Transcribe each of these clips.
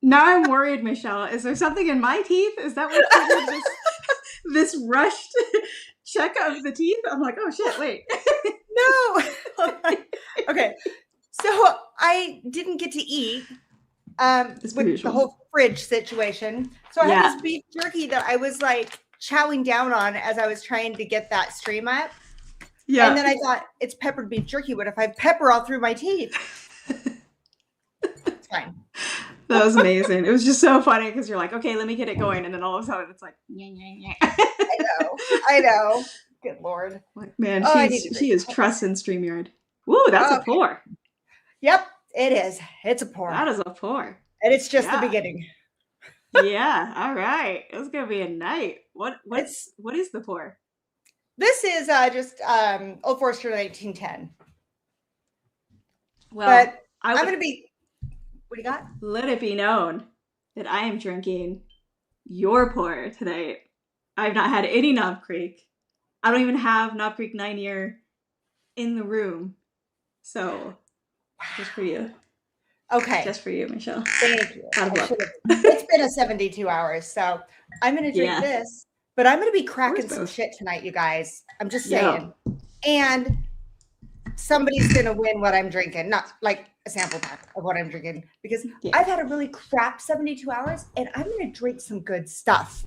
Now I'm worried, Michelle. Is there something in my teeth? Is that what triggered this rushed check of the teeth? I'm like, oh shit, wait. No. Okay. So I didn't get to eat with the whole fridge situation. So I had this beef jerky that I was like chowing down on as I was trying to get that stream up. Yeah. And then I thought, it's peppered beef jerky. What if I have pepper all through my teeth? It's fine. That was amazing. It was just so funny because you're like, okay, let me get it going. And then all of a sudden it's like, I know. Good Lord. Like, man, she is trusting StreamYard. Woo, that's a pour. Yep, it is. It's a pour. That is a pour. And it's just the beginning. Yeah, all right. It's going to be a night. What is the pour? This is just Old Forester 1910. Well, but I'm going to be... What do you got? Let it be known that I am drinking your pour tonight. I've not had any Knob Creek. I don't even have Knob Creek 9-year in the room. So, just for you. Okay. Just for you, Michelle. Thank you. It's been a 72 hours, so I'm going to drink this. But I'm going to be cracking some shit tonight, you guys. I'm just saying. Yo. And somebody's going to win what I'm drinking. Not like a sample pack of what I'm drinking. Because I've had a really crap 72 hours, and I'm going to drink some good stuff.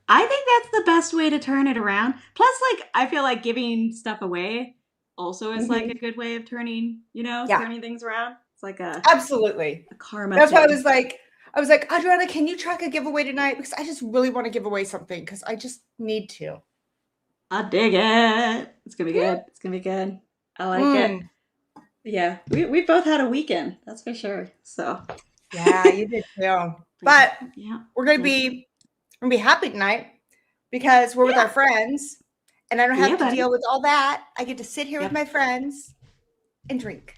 I think that's the best way to turn it around. Plus, like, I feel like giving stuff away also is like a good way of turning, turning things around. It's like absolutely a karma. That's why I was like, Adriana, can you track a giveaway tonight? Because I just really want to give away something because I just need to. I dig it. It's gonna be good. It's gonna be good. I like it. Yeah, we both had a weekend. That's for sure. So yeah, you did too. But we're gonna be happy tonight because we're with our friends, and I don't have to deal with all that. I get to sit here with my friends and drink.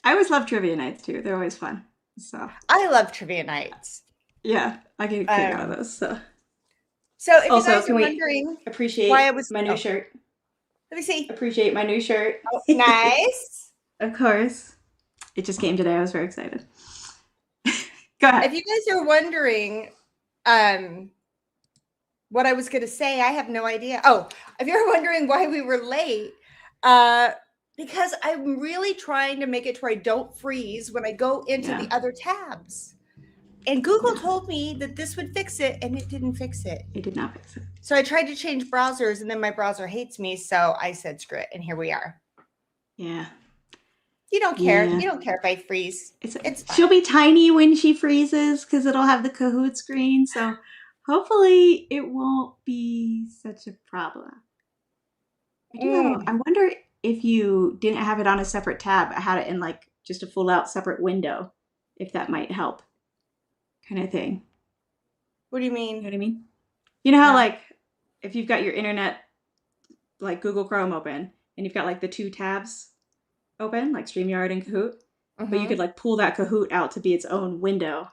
I always love trivia nights too. They're always fun. So I love trivia nights. Yeah, I get a kick out of those. So if also, you guys are wondering appreciate why I was my new shirt. Let me see. Appreciate my new shirt. Oh, nice. Of course. It just came today. I was very excited. Go ahead. If you guys are wondering what I was going to say, I have no idea. Oh, if you're wondering why we were late, because I'm really trying to make it to where I don't freeze when I go into the other tabs. And Google told me that this would fix it, and it didn't fix it. It did not fix it. So I tried to change browsers, and then my browser hates me, so I said screw it, and here we are. Yeah. You don't care. Yeah. You don't care if I freeze. It's fine. She'll be tiny when she freezes because it'll have the Kahoot screen, so hopefully it won't be such a problem. I wonder if you didn't have it on a separate tab, I had it in like just a full out separate window, if that might help, kind of thing. What do you mean? You know what I mean? You know how like if you've got your internet, like Google Chrome open, and you've got like the two tabs open, like StreamYard and Kahoot, but you could like pull that Kahoot out to be its own window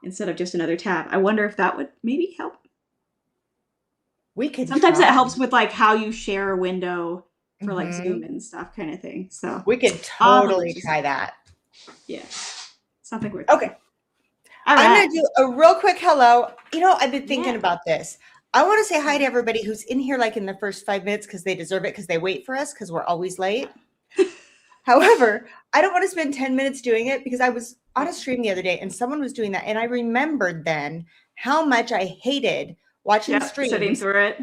instead of just another tab. I wonder if that would maybe help. We could. Sometimes it helps with like how you share a window for like Zoom and stuff, kind of thing. So we could totally try that. Yeah, something worth. Okay, I'm gonna do a real quick hello. I've been thinking about this. I want to say hi to everybody who's in here like in the first 5 minutes because they deserve it because they wait for us because we're always late. However, I don't want to spend 10 minutes doing it because I was on a stream the other day and someone was doing that, and I remembered then how much I hated watching streams. Sitting through it.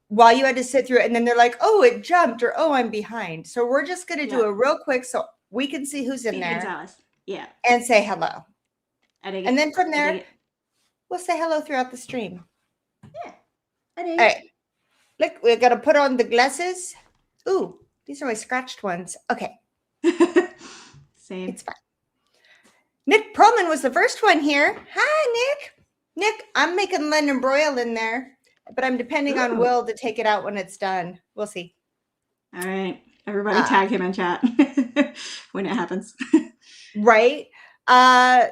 While you had to sit through it, and then they're like, oh, it jumped, or oh, I'm behind. So we're just going to do a real quick so we can see who's in there. Yeah. And say hello. And then from there, we'll say hello throughout the stream. Yeah. All right. Look, we're going to put on the glasses. Ooh, these are my scratched ones. Okay. Same. It's fine. Nick Perlman was the first one here. Hi, Nick. Nick, I'm making London broil in there. But I'm depending on Will to take it out when it's done. We'll see. All right. Everybody tag him in chat when it happens. Right.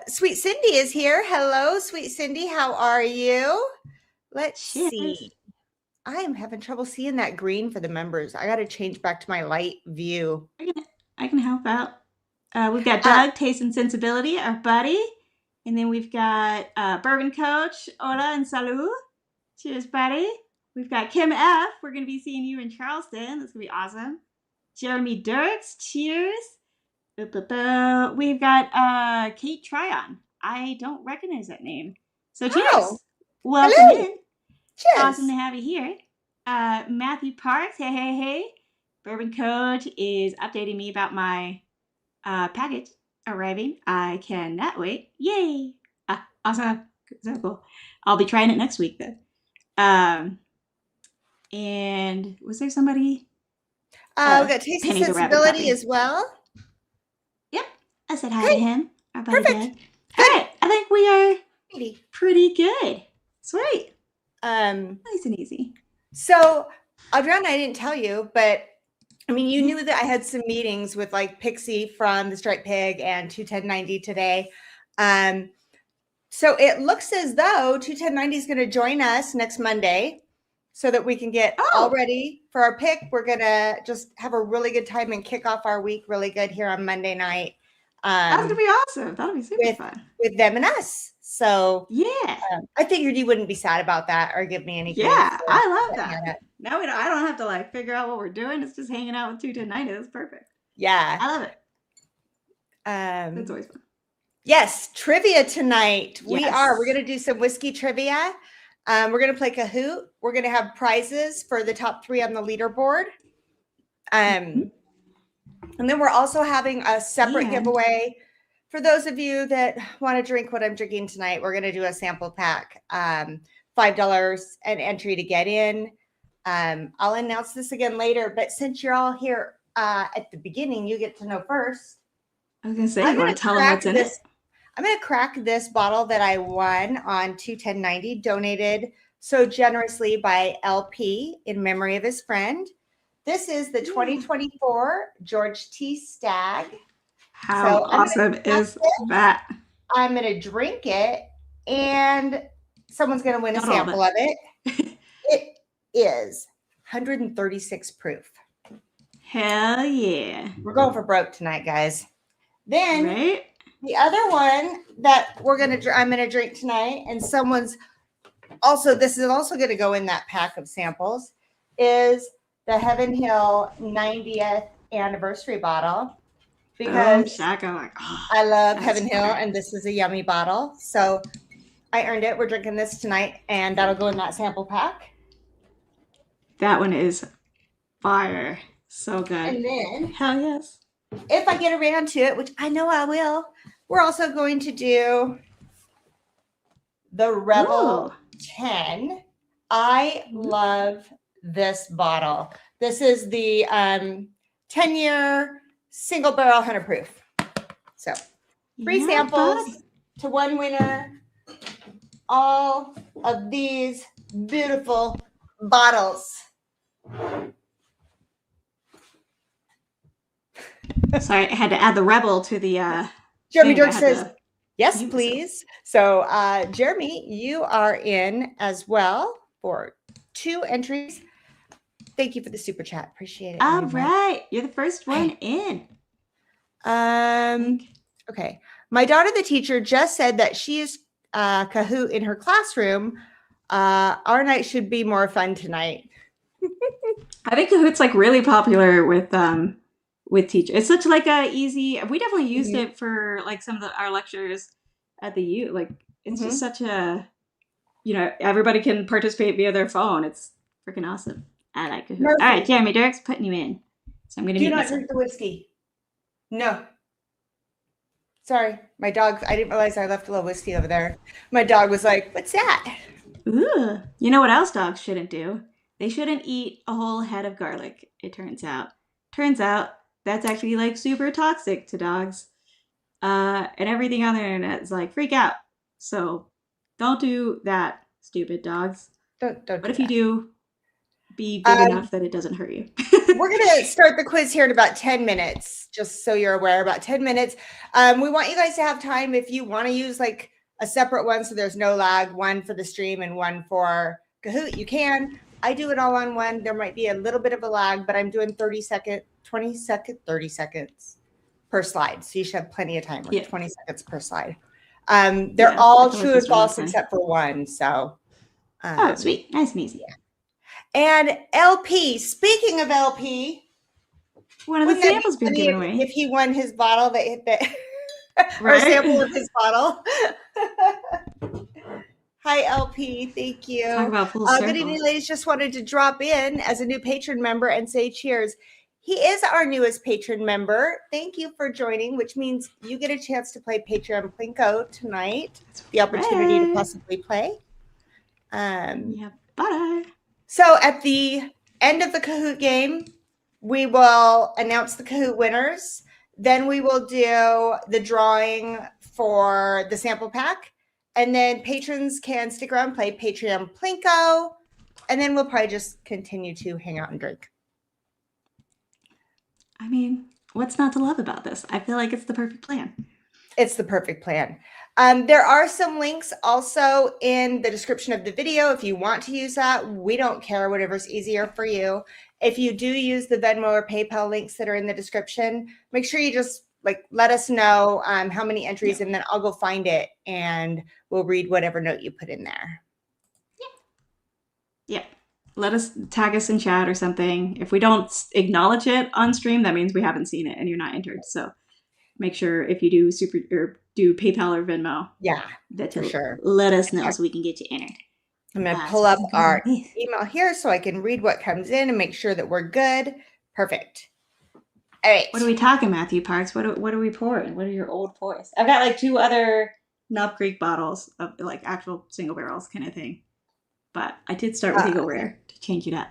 Sweet Cindy is here. Hello, Sweet Cindy. How are you? Let's see. I am having trouble seeing that green for the members. I got to change back to my light view. I can help out. We've got Doug, Taste and Sensibility, our buddy. And then we've got Bourbon Coach, hola and salud. Cheers, buddy. We've got Kim F. We're going to be seeing you in Charleston. That's going to be awesome. Jeremy Dirks, cheers. We've got Kate Tryon. I don't recognize that name. So Oh, cheers. Welcome hello. in. Awesome Cheers. to have you here. Matthew Parks, hey. Bourbon Coach is updating me about my package arriving. I cannot wait. Yay. Awesome. So cool. I'll be trying it next week then. And was there somebody? We got Taste and Penny's a rabid Sensibility puppy. as well. Yep. I said hi to Okay, him. Our buddy perfect. Dad. All right. I think we are Good. pretty good. Sweet. Um, Nice and easy. So, Adriana, I didn't tell you, but I mean, you knew that I had some meetings with like Pixie from the Striped Pig and 21090 today. So it looks as though 21090 is going to join us next Monday so that we can get all ready for our pick. We're going to just have a really good time and kick off our week really good here on Monday night. That's going to be awesome. That'll be super fun. With them and us. So yeah, I figured you wouldn't be sad about that or give me any. Yeah, I love that. Now I don't have to like figure out what we're doing. It's just hanging out with 21090. That's perfect. Yeah, I love it. That's always fun. Yes, trivia tonight. Yes. We're going to do some whiskey trivia. We're going to play Kahoot. We're going to have prizes for the top 3 on the leaderboard. And then we're also having a separate giveaway for those of you that want to drink what I'm drinking tonight. We're going to do a sample pack, $5 an entry to get in. I'll announce this again later, but since you're all here at the beginning, you get to know first. I was going to say, you want to tell them what's in it? I'm going to crack this bottle that I won on 21090, donated so generously by LP in memory of his friend. This is the 2024 George T. Stagg. How awesome is that? I'm going to drink it, and someone's going to win a sample of it. It is 136 proof. Hell yeah. We're going for broke tonight, guys. Then the other one that I'm going to drink tonight, and this is also going to go in that pack of samples, is the Heaven Hill 90th anniversary bottle. Because I love Heaven Hill, and this is a yummy bottle. So I earned it. We're drinking this tonight, and that'll go in that sample pack. That one is fire. So good. And then, hell yes. If I get around to it, which I know I will, we're also going to do the Rebel 10. I love this bottle. This is the 10-year single barrel 100 proof. So 3 samples to 1 winner. All of these beautiful bottles. Sorry, I had to add the Rebel to the Jeremy Dirk says, yes, please. So Jeremy, you are in as well for 2 entries. Thank you for the super chat. Appreciate it. All right. You're the first one in. Okay. My daughter, the teacher, just said that she is Kahoot in her classroom. Our night should be more fun tonight. I think Kahoot's like really popular with teachers. It's such like a easy. We definitely used it for like some of our lectures at the U. Like it's just such a, everybody can participate via their phone. It's freaking awesome. I like Kahoot. All right, Jeremy Dirk's putting you in. So I'm going to do not drink the whiskey. No. Sorry, my dog. I didn't realize I left a little whiskey over there. My dog was like, "What's that?" Ooh. You know what else dogs shouldn't do? They shouldn't eat a whole head of garlic. It turns out. That's actually like super toxic to dogs. And everything on the internet is like freak out. So don't do that, stupid dogs. Don't but if you do, be big enough that it doesn't hurt you. We're going to start the quiz here in about 10 minutes, just so you're aware, about 10 minutes. We want you guys to have time if you want to use like a separate one so there's no lag, one for the stream and one for Kahoot. You can. I do it all on one. There might be a little bit of a lag, but I'm doing 30 seconds per slide. So you should have plenty of time, like 20 seconds per slide. They're Yeah, I all feel like true and those are really false fun. except for one. So, Oh, um, sweet. Nice and easy. and LP, speaking of LP, One of the wouldn't that be samples being funny given if away. he won his bottle or sample Right? of his bottle? Hi, LP. Thank Talk you. about full Good circle. evening, ladies. Just wanted to drop in as a new patron member and say cheers. He is our newest patron member. Thank you for joining, which means you get a chance to play Patreon Plinko tonight, That's the opportunity to right. possibly play. Yeah, butter. So at the end of the Kahoot game, we will announce the Kahoot winners. Then we will do the drawing for the sample pack. And then patrons can stick around, play Patreon Plinko. And then we'll probably just continue to hang out and drink. I mean, what's not to love about this? I feel like it's the perfect plan. It's the perfect plan. There are some links also in the description of the video if you want to use that. We don't care, whatever's easier for you. If you do use the Venmo or PayPal links that are in the description, make sure you just let us know how many entries, and then I'll go find it and we'll read whatever note you put in there. Yeah. Let us tag us in chat or something. If we don't acknowledge it on stream, that means we haven't seen it and you're not entered. So make sure if you do do PayPal or Venmo, Yeah, that for you sure. let us know so we can get you entered. I'm going to So pull we up can go our with. email here so I can read what comes in and make sure that we're good. Perfect. All right. What are we talking, Matthew Parks? What are we pouring? What are your old pours? I've got like 2 other Knob Creek bottles of like actual single barrels kind of thing. But I did start with Eagle Rare to change it up.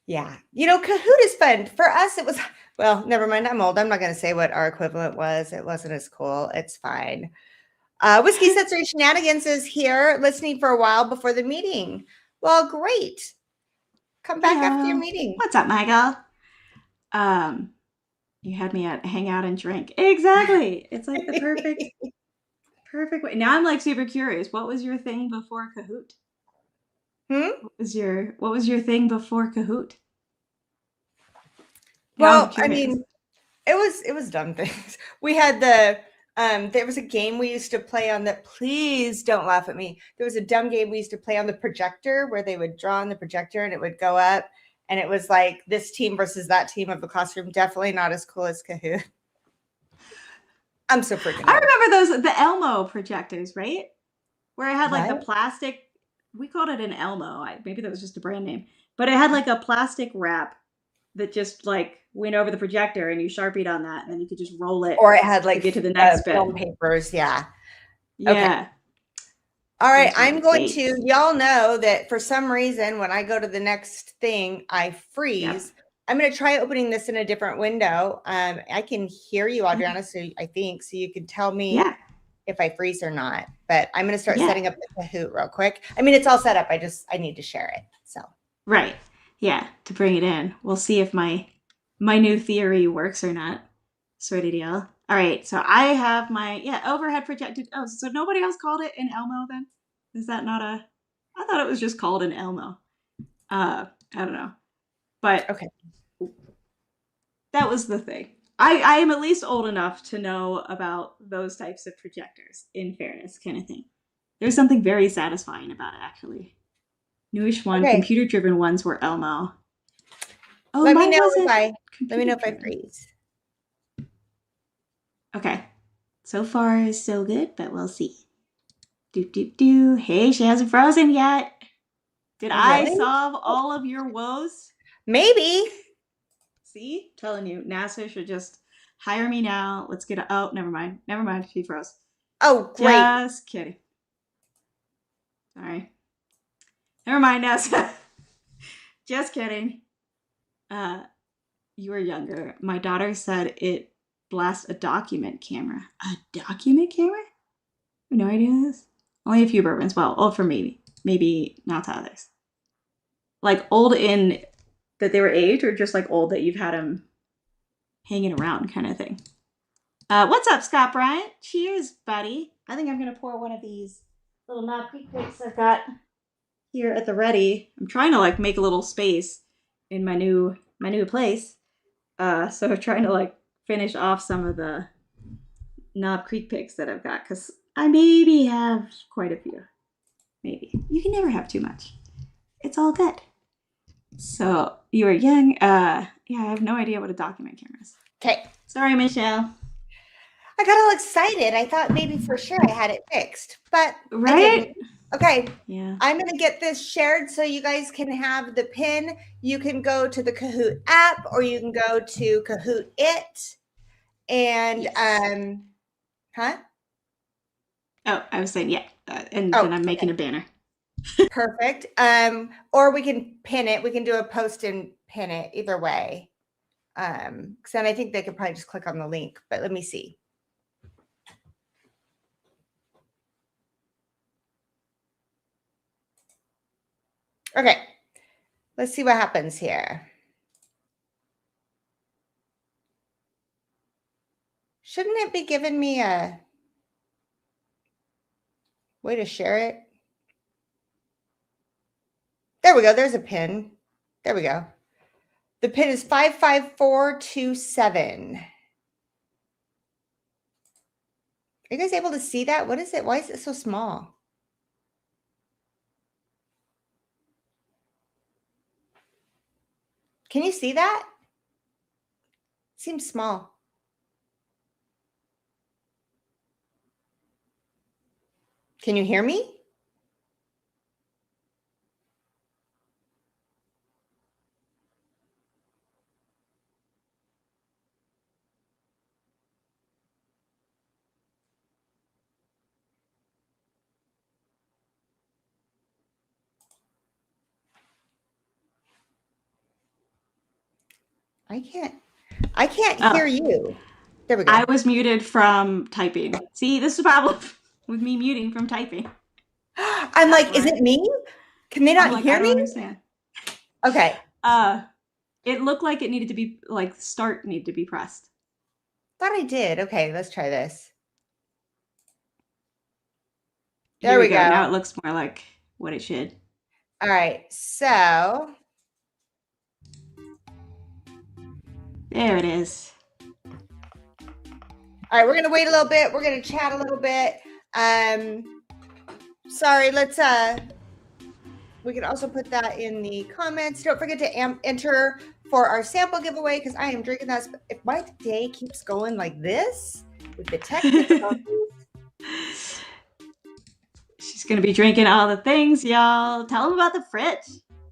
Yeah. Kahoot is fun. For us, it was, well, never mind. I'm old. I'm not going to say what our equivalent was. It wasn't as cool. It's fine. Whiskey Sensory Shenanigans is here listening for a while before the meeting. Well, great. Come back after your Heyo. meeting. What's up, Michael? You had me at hang out and drink. Exactly. It's like the perfect way. Now I'm like super curious. What was your thing before Kahoot? What was your thing before Kahoot? Now I'm Well, I curious. mean, it was dumb things. We had there was a game we used to play on that. Please don't laugh at me. There was a dumb game we used to play on the projector where they would draw on the projector and it would go up, and it was like this team versus that team of the classroom. Definitely not as cool as Kahoot. I'm so freaking I old. remember the Elmo projectors, right? Where it had like the What? plastic. We called it an Elmo. Maybe that was just a brand name, but it had like a plastic wrap that just like went over the projector, and you sharpied on that, and then you could just roll it Or it had to like get to the next film bit. papers. Yeah. Okay. Yeah, All right. those were I'm the going to, days. y'all know that for some reason, when I go to the next thing, I Yep. freeze. I'm going to try opening this in a different window. I can hear you, Okay. Adriana, so I think, so you can tell me Yeah. if I freeze or not. But I'm going to start Yeah. setting up the Kahoot real quick. I mean, it's all set up. I need to share it. So, Right. Yeah. To bring it in, we'll see if my new theory works or not. Sort of deal. All right. So I have my overhead projected. Oh, so nobody else called it an Elmo then? Is that not a? I thought it was just called an Elmo. I don't know, but okay. that was the thing. I am at least old enough to know about those types of projectors. In fairness, kind of thing. There's something very satisfying about it, actually. Newish one, Okay. computer driven ones were Elmo. Oh, Let me mine know wasn't let me know computer if I driven. freeze. Okay. So far, so good, but we'll see. Doop, doop, doo. Hey, she hasn't frozen yet. Did Oh, I really? solve all of your woes? Maybe. See? Telling you, NASA should just hire me now. Let's get oh, never mind. Never mind. She froze. Oh, great. Just kidding. Sorry. Never mind, NASA. Just kidding. You were younger. My daughter said it blasts a document camera. A document camera? I have no idea this. Only a few bourbons. Well, old for me. Maybe not to others. Like old in that they were aged, or just like old that you've had them hanging around kind of thing. What's up, Scott Bryant? Cheers, buddy. I think I'm gonna pour one of these little Knob Creek drinks I've got here at the ready. I'm trying to like make a little space in my new place. So I'm trying to like finish off some of the Knob Creek picks that I've got because I maybe have quite a few. Maybe. You can never have too much. It's all good. So you were young. Yeah, I have no idea what a document camera is. Okay. Sorry, Michelle. I got all excited. I thought maybe for sure I had it fixed, but I didn't. Right? Okay. Yeah. I'm going to get this shared so you guys can have the pin. You can go to the Kahoot app or you can go to Kahoot It. And, Yes. huh? Oh, I was saying yeah, and then Oh, I'm making okay. a banner. Perfect. Or we can pin it. We can do a post and pin it either way. Because then I think they could probably just click on the link, but let me see. Okay. Let's see what happens here. Shouldn't it be giving me a way to share it? There we go. There's a pin. There we go. The pin is 55427. Are you guys able to see that? What is it? Why is it so small? Can you see that? Seems small. Can you hear me? I can't hear Oh, you. There we I go. was muted from typing. See, this is a problem with me muting from typing. I'm That's like, is why. it me? Can they I'm not like, I hear don't me? understand. Okay. Uh, it looked like it needed to be like start needed to be pressed. Thought I did. Okay, let's try this. Here There we we go. Now go. it looks more like what it should. All right. So There it is. all right, we're gonna wait a little bit. We're gonna chat a little bit. Sorry, let's we can also put that in the comments. Don't forget to enter for our sample giveaway because I am drinking that. If my day keeps going like this with the tech difficulties. She's gonna be drinking all the things, y'all. Tell them about the fridge.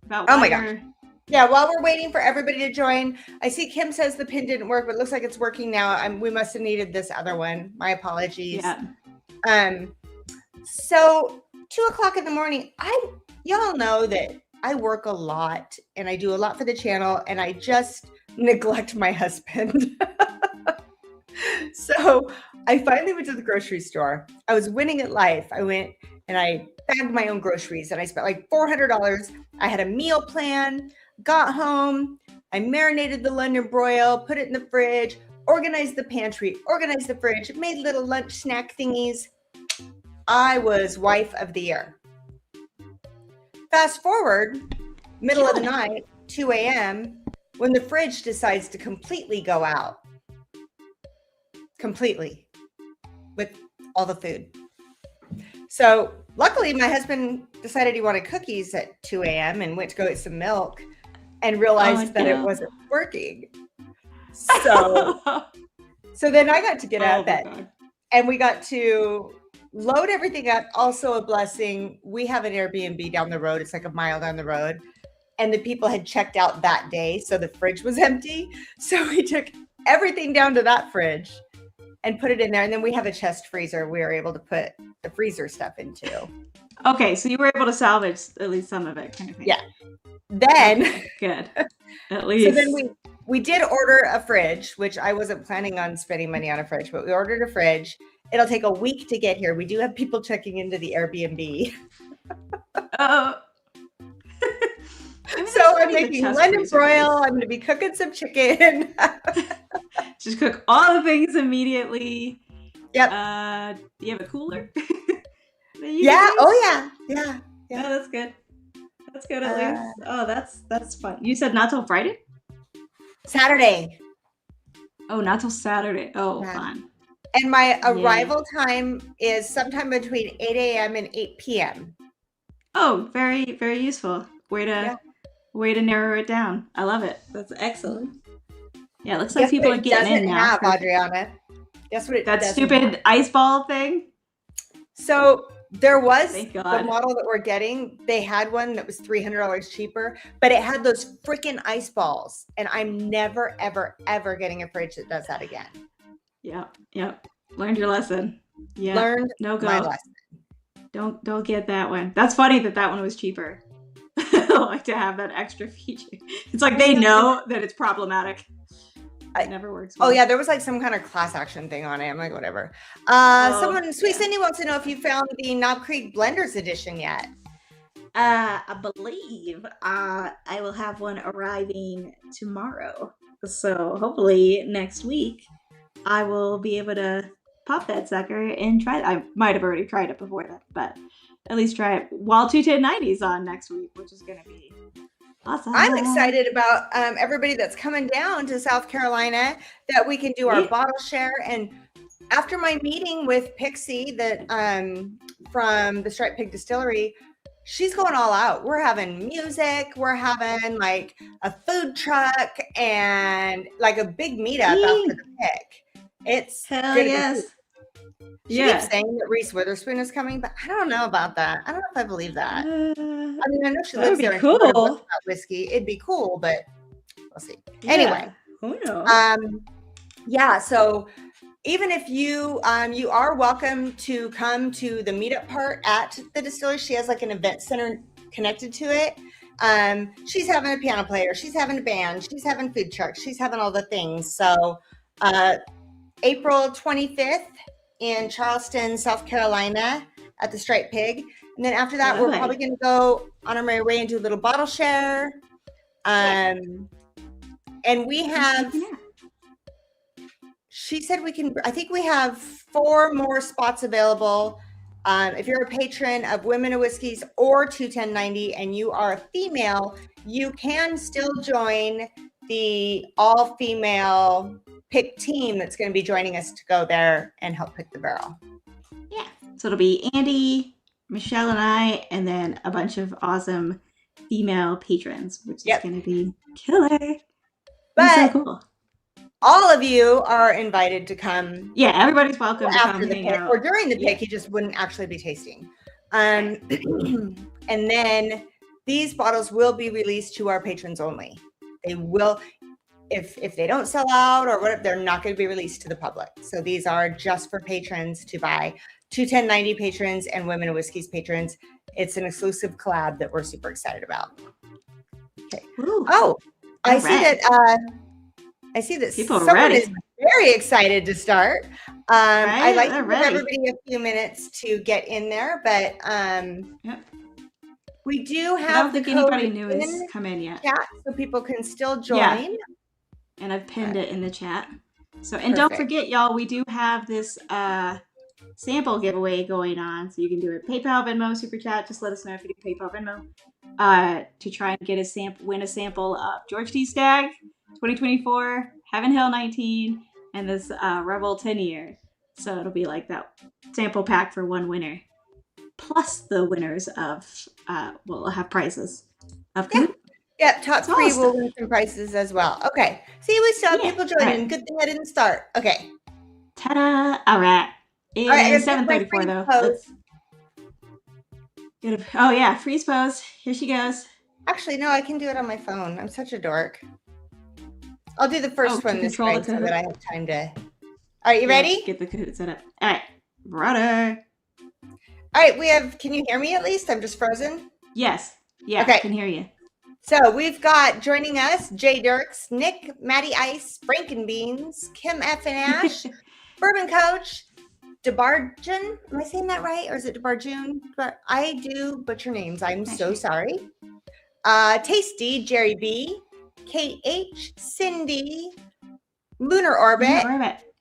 About Oh why my gosh. you're. Yeah, while we're waiting for everybody to join, I see Kim says the pin didn't work, but it looks like it's working now. We must have needed this other one. My apologies. Yeah. So 2:00 in the morning, y'all know that I work a lot and I do a lot for the channel and I just neglect my husband. So I finally went to the grocery store. I was winning at life. I went and I bagged my own groceries and I spent like $400. I had a meal plan, got home, I marinated the London broil, put it in the fridge, organized the pantry, organized the fridge, made little lunch snack thingies. I was wife of the year. Fast forward, middle of the night, 2 a.m., when the fridge decides to completely go out. Completely. With all the food. So luckily, my husband decided he wanted cookies at 2 a.m. and went to go get some milk and realized that it wasn't working. So, so then I got to get out of bed and we got to load everything up. Also a blessing. We have an Airbnb down the road. It's like a mile down the road. And the people had checked out that day. So the fridge was empty. So we took everything down to that fridge and put it in there. And then we have a chest freezer we were able to put the freezer stuff into. Okay, so you were able to salvage at least some of it, kind of thing. Yeah. Then okay, good. At least. So then we did order a fridge, which I wasn't planning on spending money on a fridge, but we ordered a fridge. It'll take a week to get here. We do have people checking into the Airbnb. So I'm making London broil. I'm going to be cooking some chicken. Just cook all the things immediately. Yep. Do you have a cooler? Yeah. Oh yeah. Oh, that's good. That's good at least. Oh, that's fun. You said not till Friday? Saturday. Oh, not till Saturday. Oh, yeah. Fun. And my Yeah. arrival time is sometime between 8 a.m. and 8 p.m. Oh, very, very useful. Yeah. Way to narrow it down. I love it. That's excellent. Mhm. Yeah, it looks like Guess what people are it getting in doesn't now. have, Perfect. Adriana? Guess what it That doesn't have? stupid ice ball thing. So there was Thank the God. model that we're getting. They had one that was $300 cheaper, but it had those freaking ice balls. And I'm never, ever, ever getting a fridge that does that again. Yep. Yep. Learned your lesson. Yeah. Learned No my go. lesson. Don't get that one. That's funny that that one was cheaper. Like to have that extra feature. It's like I they know. know that it's problematic. It never works well. Oh yeah, there was like some kind of class action thing on it. I'm like, whatever. Sweet Cindy wants to know if you found the Knob Creek Blenders edition yet. I believe I will have one arriving tomorrow. So hopefully next week I will be able to pop that sucker and try it. I might have already tried it before that, but at least try it while 21090's on next week, which is going to be awesome. I'm excited about everybody that's coming down to South Carolina that we can do our bottle share. And after my meeting with Pixie that from the Striped Pig Distillery, she's going all out. We're having music. We're having like a food truck and like a big meetup after the pick. It's hell gonna yes. She keeps saying that Reese Witherspoon is coming, but I don't know about that. I don't know if I believe that. I mean, I know she lives there and cool. she wrote about whiskey. It'd be cool, but we'll see. Yeah. Anyway, who knows? Yeah. So even if you you are welcome to come to the meetup part at the distillery. She has like an event center connected to it. She's having a piano player. She's having a band. She's having food trucks. She's having all the things. So April 25th in Charleston, South Carolina at the Striped Pig. And then after that, we're probably going to go on our merry way and do a little bottle share. And we have, she said we can, I think we have 4 more spots available. If you're a patron of Women of Whiskeys or 21090 and you are a female, you can still join the all-female pick team that's going to be joining us to go there and help pick the barrel. Yeah. So it'll be Andy, Michelle, and I, and then a bunch of awesome female patrons, which is going to be killer. But so cool. All of you are invited to come. Yeah, everybody's welcome to after come the hang pick out. or during the pick. You just wouldn't actually be tasting. And then these bottles will be released to our patrons only. They will, if they don't sell out or whatever, they're not going to be released to the public. So these are just for patrons to buy. 21090 patrons and Women of Whiskeys patrons. It's an exclusive collab that we're super excited about. Okay. Ooh, oh, I see that. I see that people someone is very excited to start. I'd like to give everybody a few minutes to get in there, but we do have I don't think anybody new has come in yet. Chat, so people can still join. Yeah. And I've pinned it in the chat. So, and don't forget, y'all, we do have this sample giveaway going on. So you can do it PayPal, Venmo, Super Chat. Just let us know if you do PayPal, Venmo, to try and get a sample, win a sample of George T. Stagg 2024, Heaven Hill 19, and this Rebel 10 year. So it'll be like that sample pack for one winner. Plus the winners of, we'll have prizes. Yeah, top 3 will win some prizes as well. Okay. See, we still have people joining. Right. Good thing I didn't start. Okay. Ta-da! All right. It's 7:34 though. Oh yeah, freeze pose. Here she goes. Actually, no, I can do it on my phone. I'm such a dork. I'll do the first one this way so that I have time to. All right, you ready? Get the Kahoot set up. All right, brother. All right, we have. Can you hear me at least? I'm just frozen. Yes. Yeah. Okay. I can hear you. So we've got joining us Jay Dirks, Nick, Matty Ice, Frankenbeans, Kim F and Ash, Bourbon Coach, DeBarjun. Am I saying that right, or is it DeBarjun? But I do butcher names. I'm so sorry. Tasty, Jerry B, Kate H, Cindy, Lunar Orbit,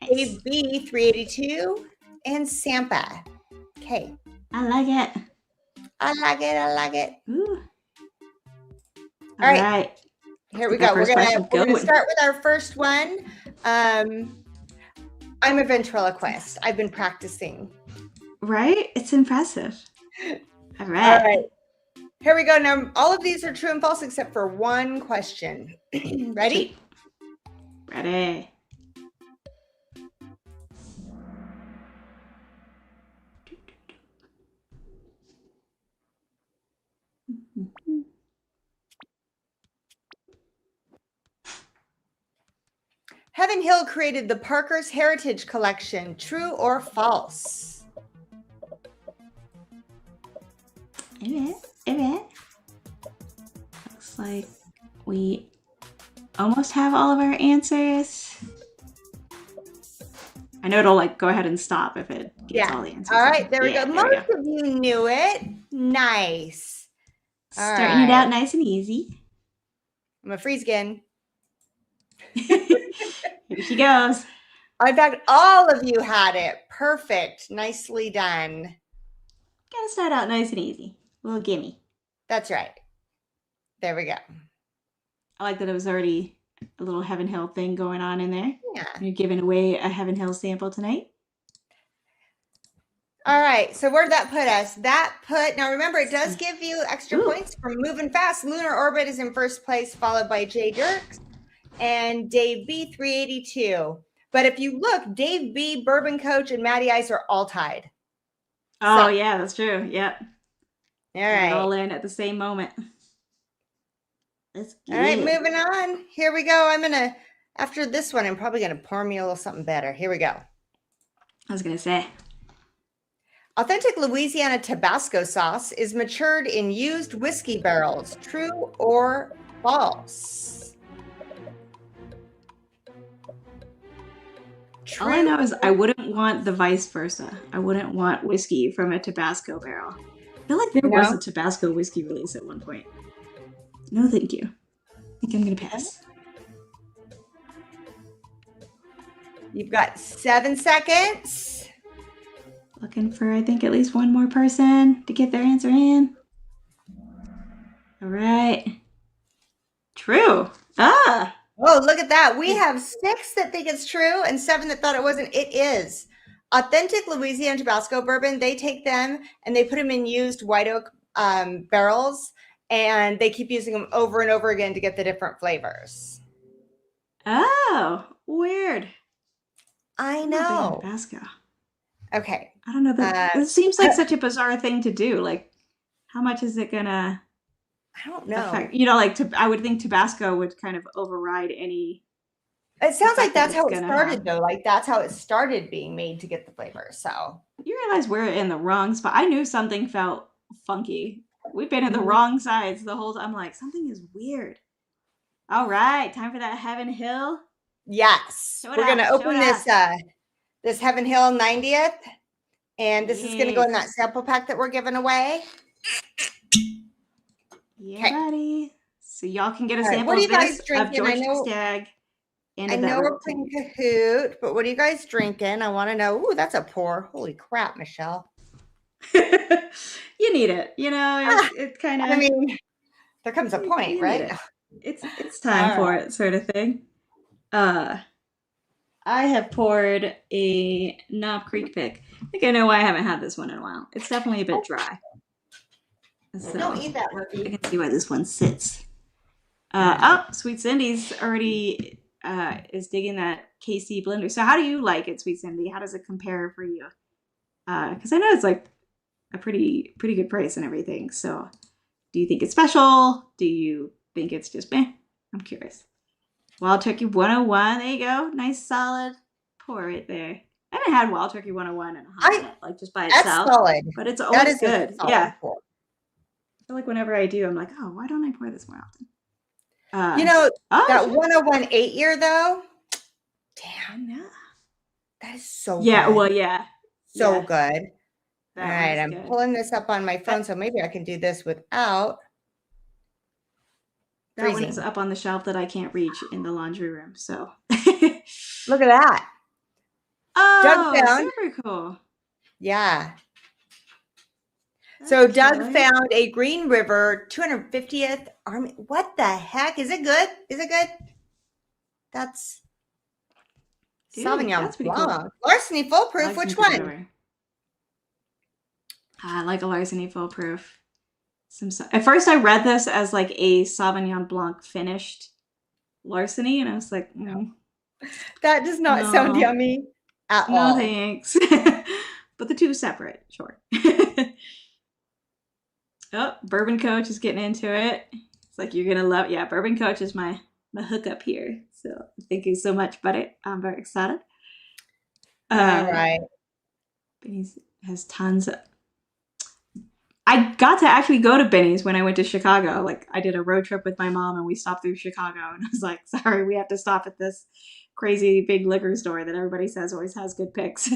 Dave B 382, and Sampa. Okay. I like it. I like it. I like it. Ooh. All right. Here we go. We're gonna start with our first one. I'm a ventriloquist. I've been practicing. Right? It's impressive. All All right. right. Here we go. Now, all of these are true and false except for one question. Ready? Sweet. Ready. Heaven Hill created the Parker's Heritage Collection. True or false? It. Looks like we almost have all of our answers. I know it'll like go ahead and stop if it gets all the answers. All right, there we go. There Most of you knew it. Nice. Starting it out nice and easy. I'm gonna freeze again. Here she goes. In fact, all of you had it. Perfect. Nicely done. Gotta start out nice and easy. A little gimme. That's right. There we go. I like that it was already a little Heaven Hill thing going on in there. Yeah. You're giving away a Heaven Hill sample tonight. All right. So where did that put us? Now remember, it does give you extra points for moving fast. Lunar Orbit is in first place, followed by Jay Dirks and Dave B 382. But if you look, Dave B, Bourbon Coach, and Matty Ice are all tied. Oh, yeah, that's true. Yep. All right. All in at the same moment. All right, moving on. Here we go. After this one, I'm probably going to pour me a little something better. Here we go. I was going to say. Authentic Louisiana Tabasco sauce is matured in used whiskey barrels. True or false? All I know is I wouldn't want the vice versa. I wouldn't want whiskey from a Tabasco barrel. I feel like there was a Tabasco whiskey release at one point. No, thank you. I think I'm going to pass. You've got 7 seconds. Looking for, I think, at least one more person to get their answer in. All right. True. Ah. Oh, look at that. We have 6 that think it's true and 7 that thought it wasn't. It is. Authentic Louisiana Tabasco bourbon, they take them and they put them in used white oak barrels, and they keep using them over and over again to get the different flavors. Oh, weird. I know. Tabasco. Okay. I don't know. It seems like such a bizarre thing to do. Like, how much is it gonna? I don't know. Affect, like I would think Tabasco would kind of override any. It sounds like that's how it started, though. Like that's how it started being made to get the flavor. So you realize we're in the wrong spot. I knew something felt funky. We've been at the wrong sides the whole time. I'm like, something is weird. All right, time for that Heaven Hill. Yes, we're gonna open this Heaven Hill 90th, and this is gonna go in that sample pack that we're giving away. Yeah, buddy. So y'all can get a sample what are you guys of drinking? George Stagg. I know we're playing Kahoot, but what are you guys drinking? I want to know. Ooh, that's a pour. Holy crap, Michelle. You need it. It's kind of. I mean, there comes a point, right? It's time for it, sort of thing. I have poured a Knob Creek pick. I think I know why I haven't had this one in a while. It's definitely a bit dry. So don't eat that, Murphy. I can see why this one sits. Sweet Cindy's already is digging that KC blender. So how do you like it, Sweet Cindy? How does it compare for you? Because I know it's like a pretty good price and everything. So do you think it's special? Do you think it's just meh? I'm curious. Wild Turkey 101. There you go. Nice solid pour right there. I haven't had Wild Turkey 101 in a hot minute, like just by itself. That's solid. But it's always good. Yeah. Pour. I feel like whenever I do, I'm like, oh, why don't I pour this more often? That 101 8-year though. Damn. Yeah. That is so good. Yeah. So good. All right. I'm pulling this up on my phone, so maybe I can do this without. That one is up on the shelf that I can't reach in the laundry room. So look at that. Oh, super cool. Yeah. So Doug found a Green River 250th Army. What the heck? Is it good? Is it good? That's Dude, Sauvignon that's pretty cool. Blanc. Larceny Foolproof. Larceny Which took it one? over. I like a Larceny foolproof. At first, I read this as like a Sauvignon Blanc finished Larceny, and I was like, That does not sound no, yummy at no all. thanks. But the two separate, sure. Oh, Bourbon Coach is getting into it. It's like you're gonna love. Yeah, Bourbon Coach is my hookup here. So thank you so much, buddy. I'm very excited. All Uh, right. Benny's has tons of. I got to actually go to Benny's when I went to Chicago. Like I did a road trip with my mom and we stopped through Chicago and I was like, sorry, we have to stop at this crazy big liquor store that everybody says always has good picks.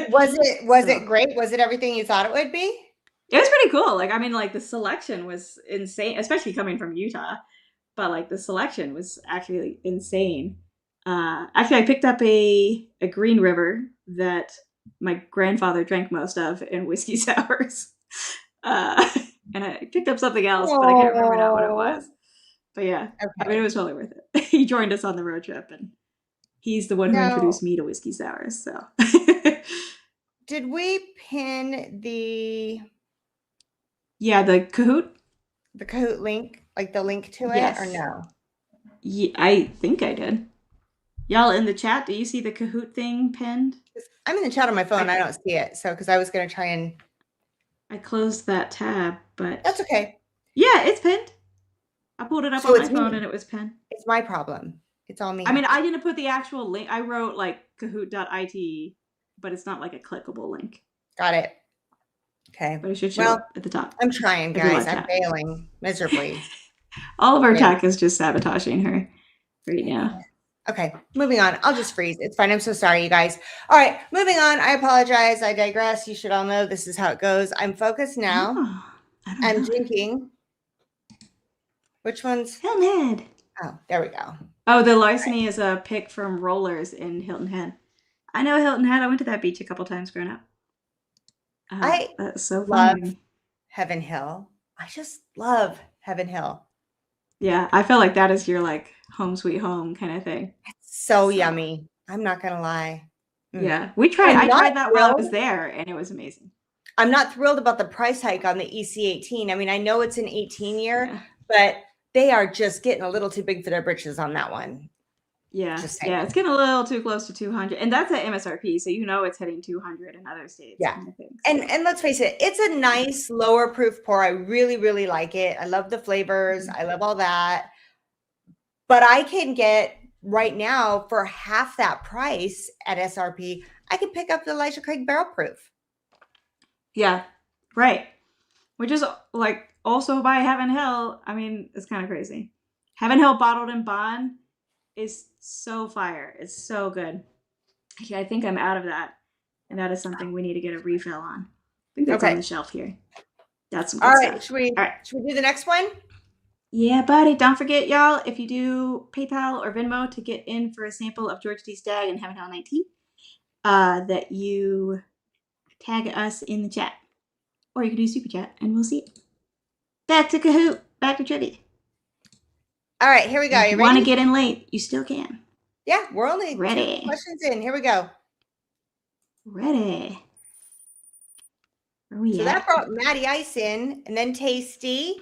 Was it So great? Was it everything you thought it would be? it was pretty cool. Like I mean, like the selection was insane, especially coming from Utah. But like the selection was actually insane. Actually, I picked up a Green River that my grandfather drank most of in whiskey sours. Uh, and I picked up something else, but I can't remember now what it Oh, was. But yeah, I mean, it okay. was totally worth it. He joined us on the road trip, and he's the one who Now, introduced me to whiskey sours. So did we pin yeah, the Kahoot. the Kahoot link, like the link to it, or Yes, no? yeah, I think I did. Y'all in the chat, do you see the Kahoot thing pinned? 'Cause I'm in the chat on my phone. I I don't see it. So, because I was going to try and. I closed that tab, That's but okay. yeah, it's pinned. I pulled it up So on my it's phone me. and it was pinned. It's my problem. It's all I me. mean, I didn't put the actual link. I wrote like kahoot.it, but it's not like a clickable link. Got it. Okay. But it should show Well, up at the top I'm trying, of your guys. live I'm chat. failing miserably. All of our Yeah. tech is just sabotaging her right now. Okay, moving on. I'll just freeze. It's fine. I'm so sorry, you guys. All right, moving on. I apologize. I digress. You should all know this is how it goes. I'm focused now. Oh, I don't I'm know. drinking. Which one's? Hilton Head. Oh, there we go. Oh, the larceny is a pick from Rollers in Hilton Head. I know Hilton Head. I went to that beach a couple times growing up. I That's so fun love to me. Heaven Hill. I just love Heaven Hill. Yeah, I feel like that is your like home sweet home kind of thing. It's so So yummy. I'm not gonna lie. yeah, we tried. I'm I not tried that while I was thrilled. there, and it was amazing. I'm not thrilled about the price hike on the EC18. I mean, I know it's an 18 year, Yeah, but they are just getting a little too big for their britches on that one. yeah, Just yeah. saying. It's getting a little too close to 200, and that's at MSRP, so you know it's hitting 200 in other states, Yeah. kind of thing. So. And let's face it, it's a nice lower proof pour. I really, really like it. I love the flavors. Mhm. I love all that. But I can get right now for half that price at SRP, I can pick up the Elijah Craig Barrel Proof. Yeah, right. Which is like also by Heaven Hill. I mean, it's kind of crazy. Heaven Hill bottled in bond is so fire. It's so good. Actually, I think I'm out of that, and that is something we need to get a refill on. I think that's on the Okay. shelf here. That's some All good right. stuff. Should we All right. do the next one? Yeah, buddy. Don't forget, y'all, if you do PayPal or Venmo to get in for a sample of George D. Stagg and Heaven Hill 19, that you tag us in the chat. Or you can do super chat and we'll see it. Back to Kahoot. Back to trivia. All right, here we go. And if You you want to ready? get in late, you still can. Yeah, we're only Ready. 2 questions in. Here we go. Ready. Where we So at? that brought Maddie Ice in, and then Tasty,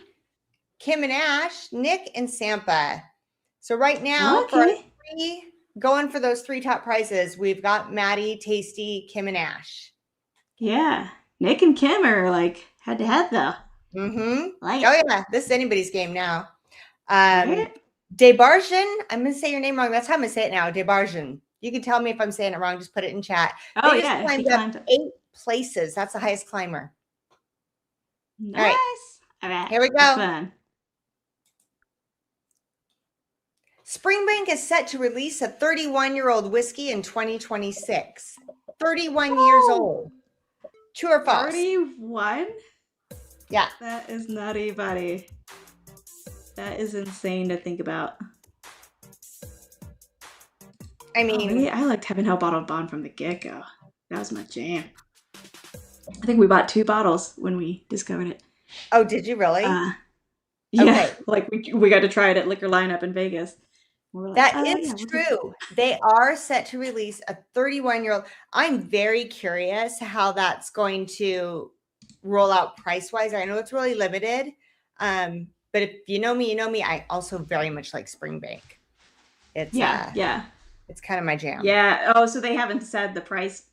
Kim and Ash, Nick, and Sampa. So right now, for our Okay. going for those 3 top prizes, we've got Maddie, Tasty, Kim, and Ash. Yeah. Nick and Kim are like head to head though. Mm-hmm. Like Oh it. yeah, this is anybody's game now. Right? Debarjan, I'm gonna say your name wrong. That's how I'm gonna say it now. Debarjan. You can tell me if I'm saying it wrong. Just put it in chat. Oh They just yeah, he climbed up climbed up. 8 places. That's the highest climber. Nice. All right, All right. here we go. Fun. Springbank is set to release a 31-year-old whiskey in 2026. 31 years old. True or false? 31? Yeah. That is nutty, buddy. That is insane to think about. I mean, really? I liked Heaven Hill Bottled Bond from the get-go. That was my jam. I think we bought 2 bottles when we discovered it. oh, did you really? Yeah, Okay. like we got to try it at Liquor Lineup in Vegas We're like, That oh is yeah, we'll do. true. They are set to release a 31-year-old. I'm very curious how that's going to roll out price-wise. I know it's really limited. But if you know me, you know me. I also very much like Springbank. It's Yeah, yeah, it's kind of my jam. yeah. Oh, so they haven't said the price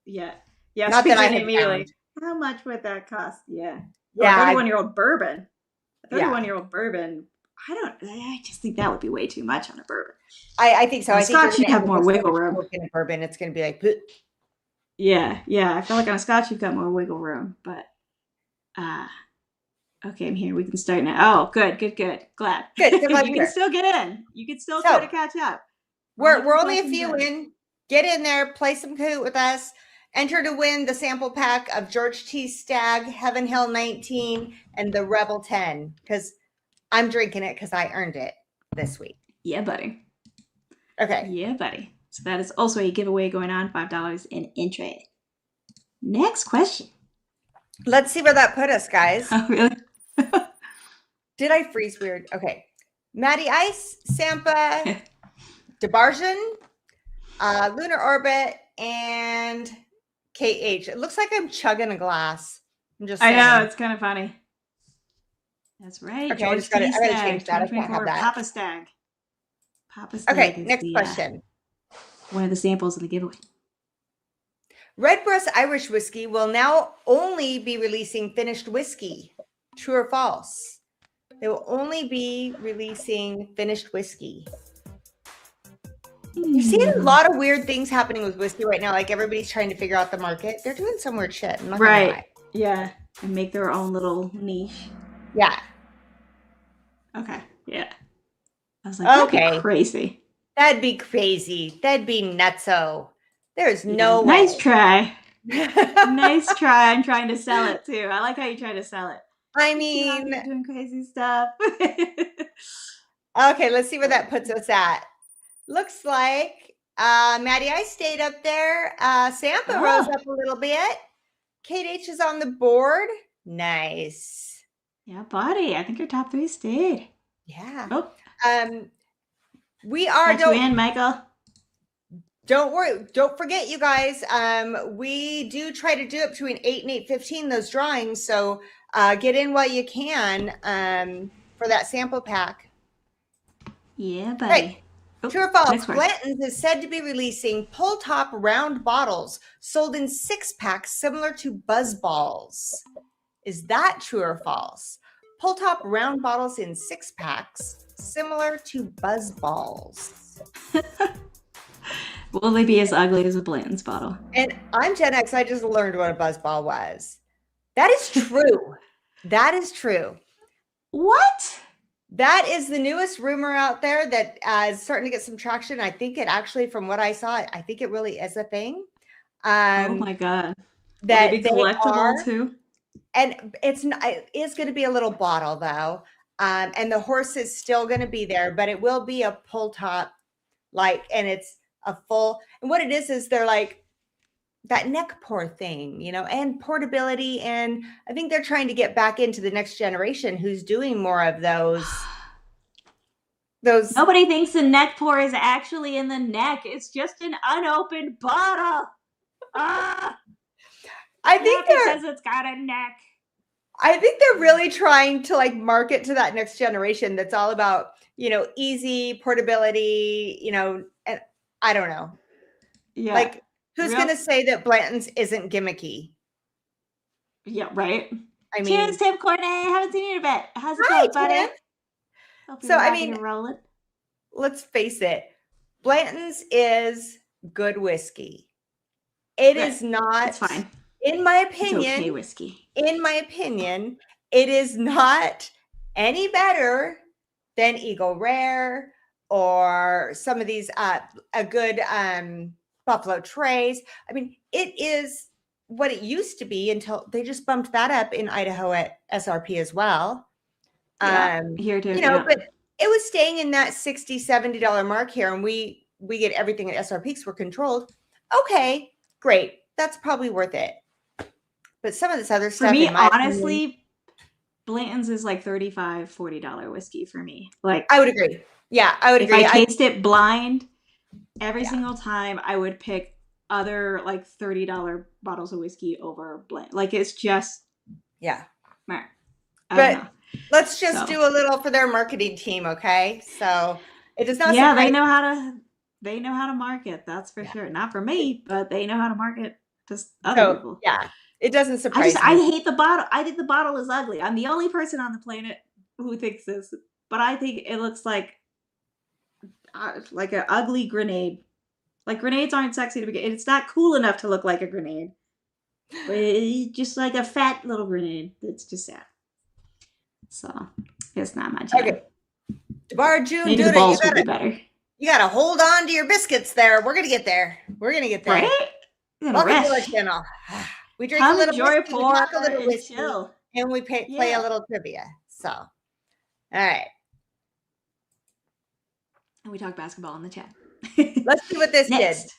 yet. Yeah, so Not we that I didn't have found. immediately. How much would that cost? Yeah. Oh, a Yeah, 31-year-old bourbon. A yeah. 31-year-old bourbon. I just think that would be way too much on a bourbon. I think so. On a I think you're scotch, going you'd to have have to more put so wiggle much room. coke in a bourbon. It's going to be like, "Bleh." Yeah, yeah. I feel like on a scotch, you've got more wiggle room. But okay, I'm here. We can start now. Oh, good, good, good. Glad. Good. So glad You you're can here. still get in. You can still try to So catch up. We're only a we're few only a questions few in. in. Get in there, play some Kahoot with us. Enter to win the sample pack of George T. Stagg, Heaven Hill 19, and the Rebel 10. Because I'm drinking it because I earned it this week. Yeah, buddy. Okay. Yeah, buddy. So that is also a giveaway going on, $5 in entry. Next question. Let's see where that put us, guys. Oh, really? Did I freeze weird? Okay. Matty Ice, Sampa, DeBarjan, Lunar Orbit, and KH. It looks like I'm chugging a glass. I'm just I saying. know, it's kind of funny. That's right. Okay, I George just got T. to I got to Stagg, change that. I can't have 2024 that. Papa Stagg. Papa Stagg Okay, is next the question. one of the samples of the giveaway. Redbreast Irish Whiskey will now only be releasing finished whiskey. True or false? They will only be releasing finished whiskey. You're seeing a lot of weird things happening with whiskey right now. Like everybody's trying to figure out the market. They're doing some weird shit. I'm not gonna lie. Yeah. And make their own little niche. Yeah. Okay. Yeah. I was like, that'd be crazy. That'd be crazy. That'd be nutso. There's no way. Nice try. Nice try. I'm trying to sell it too. I like how you try to sell it. I mean, You're doing crazy stuff. Okay, let's see where that puts us at. Looks like Maddie I stayed up there. Sampa rose up a little bit. Kate H is on the board. Nice. Yeah, buddy. I think your top 3 stayed. Yeah. Oh. We are. Got you in, Michael. Don't worry. Don't forget, you guys. We do try to do it between 8 and 8:15, those drawings. So get in while you can for that sample pack. Yeah, buddy. Right. True or false? Blanton's is said to be releasing pull top round bottles sold in 6-packs similar to Buzz Balls. Is that true or false? Pull top round bottles in 6-packs similar to Buzz Balls. Will they be as ugly as a Blanton's bottle? And I'm Gen X. I just learned what a Buzz Ball was. That is true. That is true. What? That is the newest rumor out there that is starting to get some traction. I think it actually, from what I saw, I think it really is a thing. Oh my God. That they collectible too? And it's going to be a little bottle though. And the horse is still going to be there, but it will be a pull top, and it's a full, and what it is they're like that neck pour thing, and portability. And I think they're trying to get back into the next generation who's doing more of those. Nobody thinks the neck pour is actually in the neck. It's just an unopened bottle. I think because it's got a neck. I think they're really trying to market to that next generation. That's all about, easy portability, and I don't know. Yeah. Who's going to say that Blanton's isn't gimmicky? Yeah, right. I mean, cheers, Tim Courtney. Haven't seen you in a bit. How's it going, buddy? So, I mean, let's face it. Blanton's is good whiskey. It is not. It's fine. In my opinion, it's okay whiskey. In my opinion, it is not any better than Eagle Rare or some of these a good Buffalo Trace. I mean, it is what it used to be until they just bumped that up in Idaho at SRP as well. Here too. But it was staying in that $60, $70 mark here, and we get everything at SRP because we're controlled. Okay, great. That's probably worth it. But some of this other stuff, for me, honestly, Blanton's is like $35, $40 whiskey for me. I would agree. Yeah, I would If I agree. taste it blind, every Yeah, single time I would pick other like $30 bottles of whiskey over blend. Like it's just, yeah. I don't But know. let's just So do a little for their marketing team, okay? So it does not yeah, surprise. they know how to market. That's for Yeah. sure. Not for me, but they know how to market to other So people. yeah, it doesn't surprise I me. hate the bottle. I think the bottle is ugly. I'm the only person on the planet who thinks this, but I think it looks like an ugly grenade. Like grenades aren't sexy to begin. It's not cool enough to look like a grenade, but it's just like a fat little grenade. It's just sad. So it's not my Okay, jam. Debar June Maybe the Duda, balls will be better, you gotta hold on to your biscuits there. We're gonna get there. We're gonna get there. right? I'm gonna Welcome to our rest. channel. We drink a Come little enjoy, whiskey, we pour, talk a little and whiskey, chill. and we play a Yeah. little trivia. So, all right, And we talk basketball in the chat. let's see what this did. Next.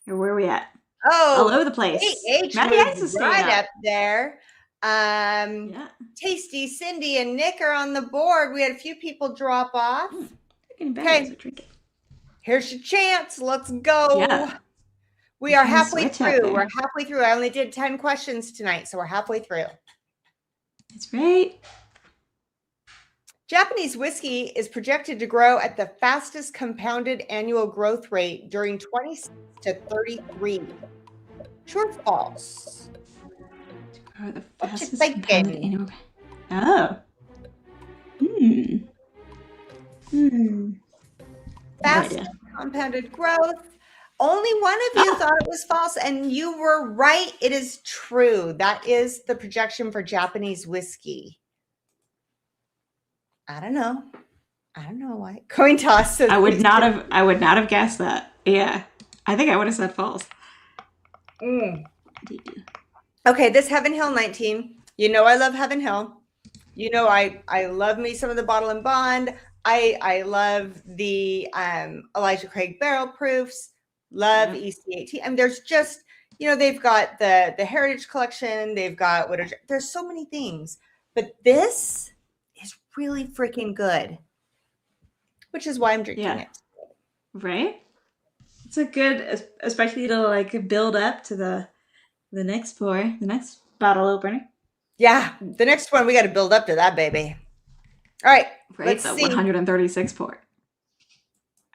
Where are we at? All Oh, over the place. AH Matty Ice moved is staying right up. up there. Yeah. Tasty, Cindy, and Nick are on the board. We had a few people drop off. Okay, here's your chance. Let's go. Yeah. We are halfway Switch up through. there. We're halfway through. I only did 10 questions tonight, so we're halfway through. That's right. Japanese whiskey is projected to grow at the fastest compounded annual growth rate during 26 to 33. True or false? The What you fastest compounded thinking? annual. Oh. Fast compounded growth. Only one of you thought it was false, and you were right. It is true. That is the projection for Japanese whiskey. I don't know. I don't know why. Coin toss. I would not have guessed that. Yeah. I think I would have said false. Okay, this Heaven Hill 19. You know I love Heaven Hill. You know I love me some of the Bottle and Bond. I love the Elijah Craig barrel proofs. Love EC18. And there's just, they've got the Heritage Collection. They've got there's so many things. But this is really freaking good, which is why I'm drinking it. Right? It's a good, especially to like build up to the next pour, the next bottle opener. Yeah, the next one, we got to build up to that, baby. All right, let's the see. 136 pour.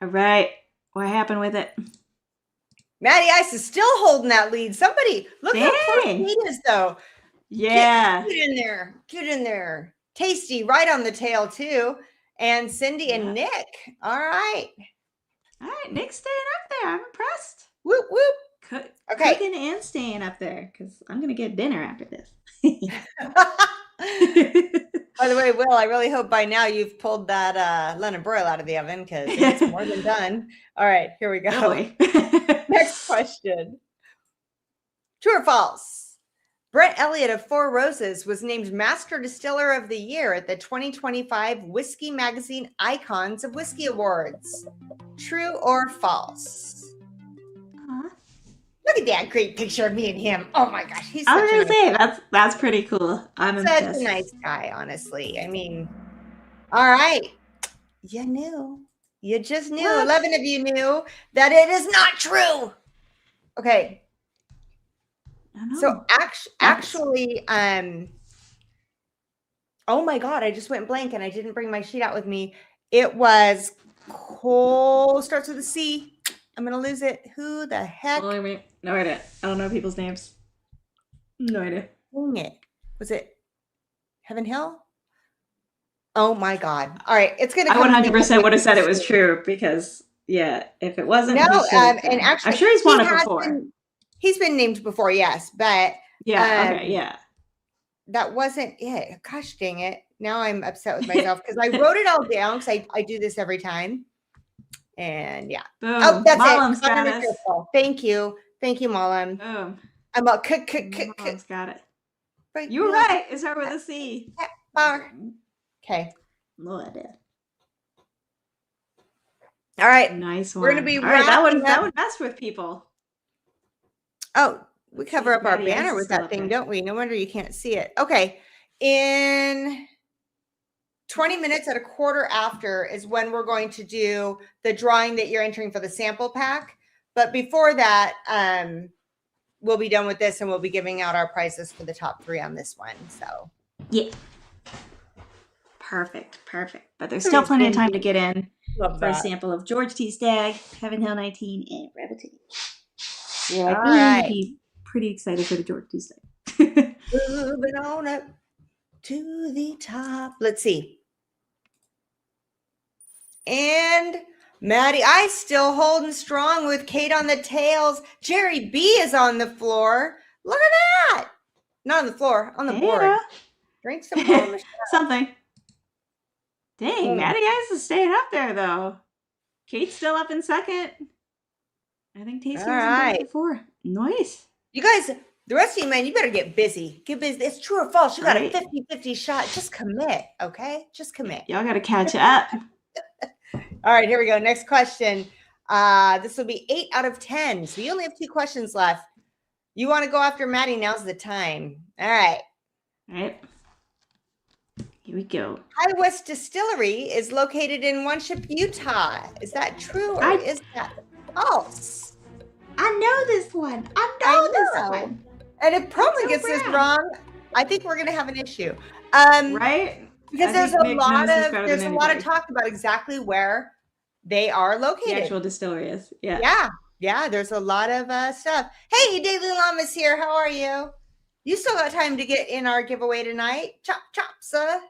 All right, what happened with it? Matty Ice is still holding that lead. Somebody, look how close he is, though. Yeah. Get in there. Get in there. Tasty, right on the tail, too. And Cindy and Nick. All right. All right, Nick's staying up there. I'm impressed. Whoop, whoop. Okay. Cooking and staying up there because I'm going to get dinner after this. By the way, Will, I really hope by now you've pulled that London broil out of the oven because it's more than done. All right, here we go. Oh, Next question. True or false? Brett Elliott of Four Roses was named Master Distiller of the Year at the 2025 Whiskey Magazine Icons of Whiskey Awards. True or false? Look at that great picture of me and him. Oh my gosh, he's I was gonna say that's pretty cool. I'm such impressed. a nice guy, honestly. I mean, all right. You knew. You just knew. What? 11 of you knew that it is not true. Okay. So actually, oh my God, I just went blank and I didn't bring my sheet out with me. It was Cole, starts with a C. I'm going to lose it. Who the heck? No idea. I don't know people's names. No idea. Dang it. Was it Heaven Hill? Oh my God. All right. It's going to I 100% would have said it was true because, yeah, if it wasn't. No, and actually, I'm sure he's won it before. He's been named before, yes. But yeah, okay, yeah. That wasn't it. Gosh dang it. Now I'm upset with myself because I wrote it all down because I do this every time. And yeah. Boom. Oh, that's Malam's it. got us. Thank you. Thank you, Malam. Boom. I'm all Malam's got it. Right, you were right. It's her with a C. Bar. Okay. No idea. All right. Nice one. We're going to be all right. That would mess with people. Oh, we cover up our banner with that thing, don't we? No wonder you can't see it. Okay. In 20 minutes at a quarter after is when we're going to do the drawing that you're entering for the sample pack. But before that, we'll be done with this and we'll be giving out our prizes for the top 3 on this one. So yeah. Perfect. But there's still plenty of time to get in for a sample of George T. Stagg, Heaven Hill 19, and Rabbit Tea. You're like me, you'd be pretty excited for the George T. Stagg. Moving on up to the top. Let's see. And Maddie I still holding strong with Kate on the tails. Jerry B is on the floor. Look at that. Not on the floor, on the board. Drink some more. Something. Dang, Maddie Ice is staying up there, though. Kate's still up in second. I think Tasty was in third before. Nice. You guys, the rest of you, man, you better get busy. Get busy. It's true or false. You got a 50-50 shot. Just commit, okay? Just commit. Y'all got to catch up. All right, here we go. Next question. This will be 8 out of 10. So you only have 2 questions left. You want to go after Maddie? Now's the time. All right. All right. Here we go. High West Distillery is located in One Ship, Utah. Is that true or is that false? I know this one. I know this one. And if Perlman gets this wrong, I think we're going to have an issue. Right? Because there's a lot of talk about exactly where they are located. The actual distillery is. Yeah. Yeah. Yeah. There's a lot of stuff. Hey, Daily Llama's here. How are you? You still got time to get in our giveaway tonight. Chop, chop, sir.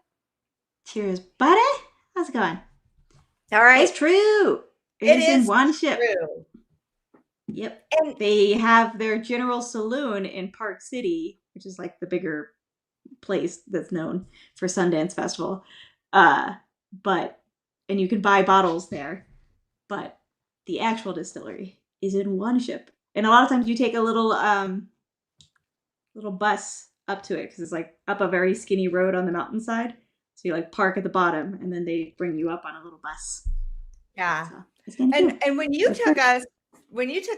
Cheers, buddy. How's it going? All right. It's true. It is in One Ship. True. Yep. And they have their general saloon in Park City, which is like the bigger place that's known for Sundance Festival. And you can buy bottles there. But the actual distillery is in One Ship. And a lot of times you take a little bus up to it because it's like up a very skinny road on the mountainside. So you like park at the bottom and then they bring you up on a little bus. Yeah. So and when you took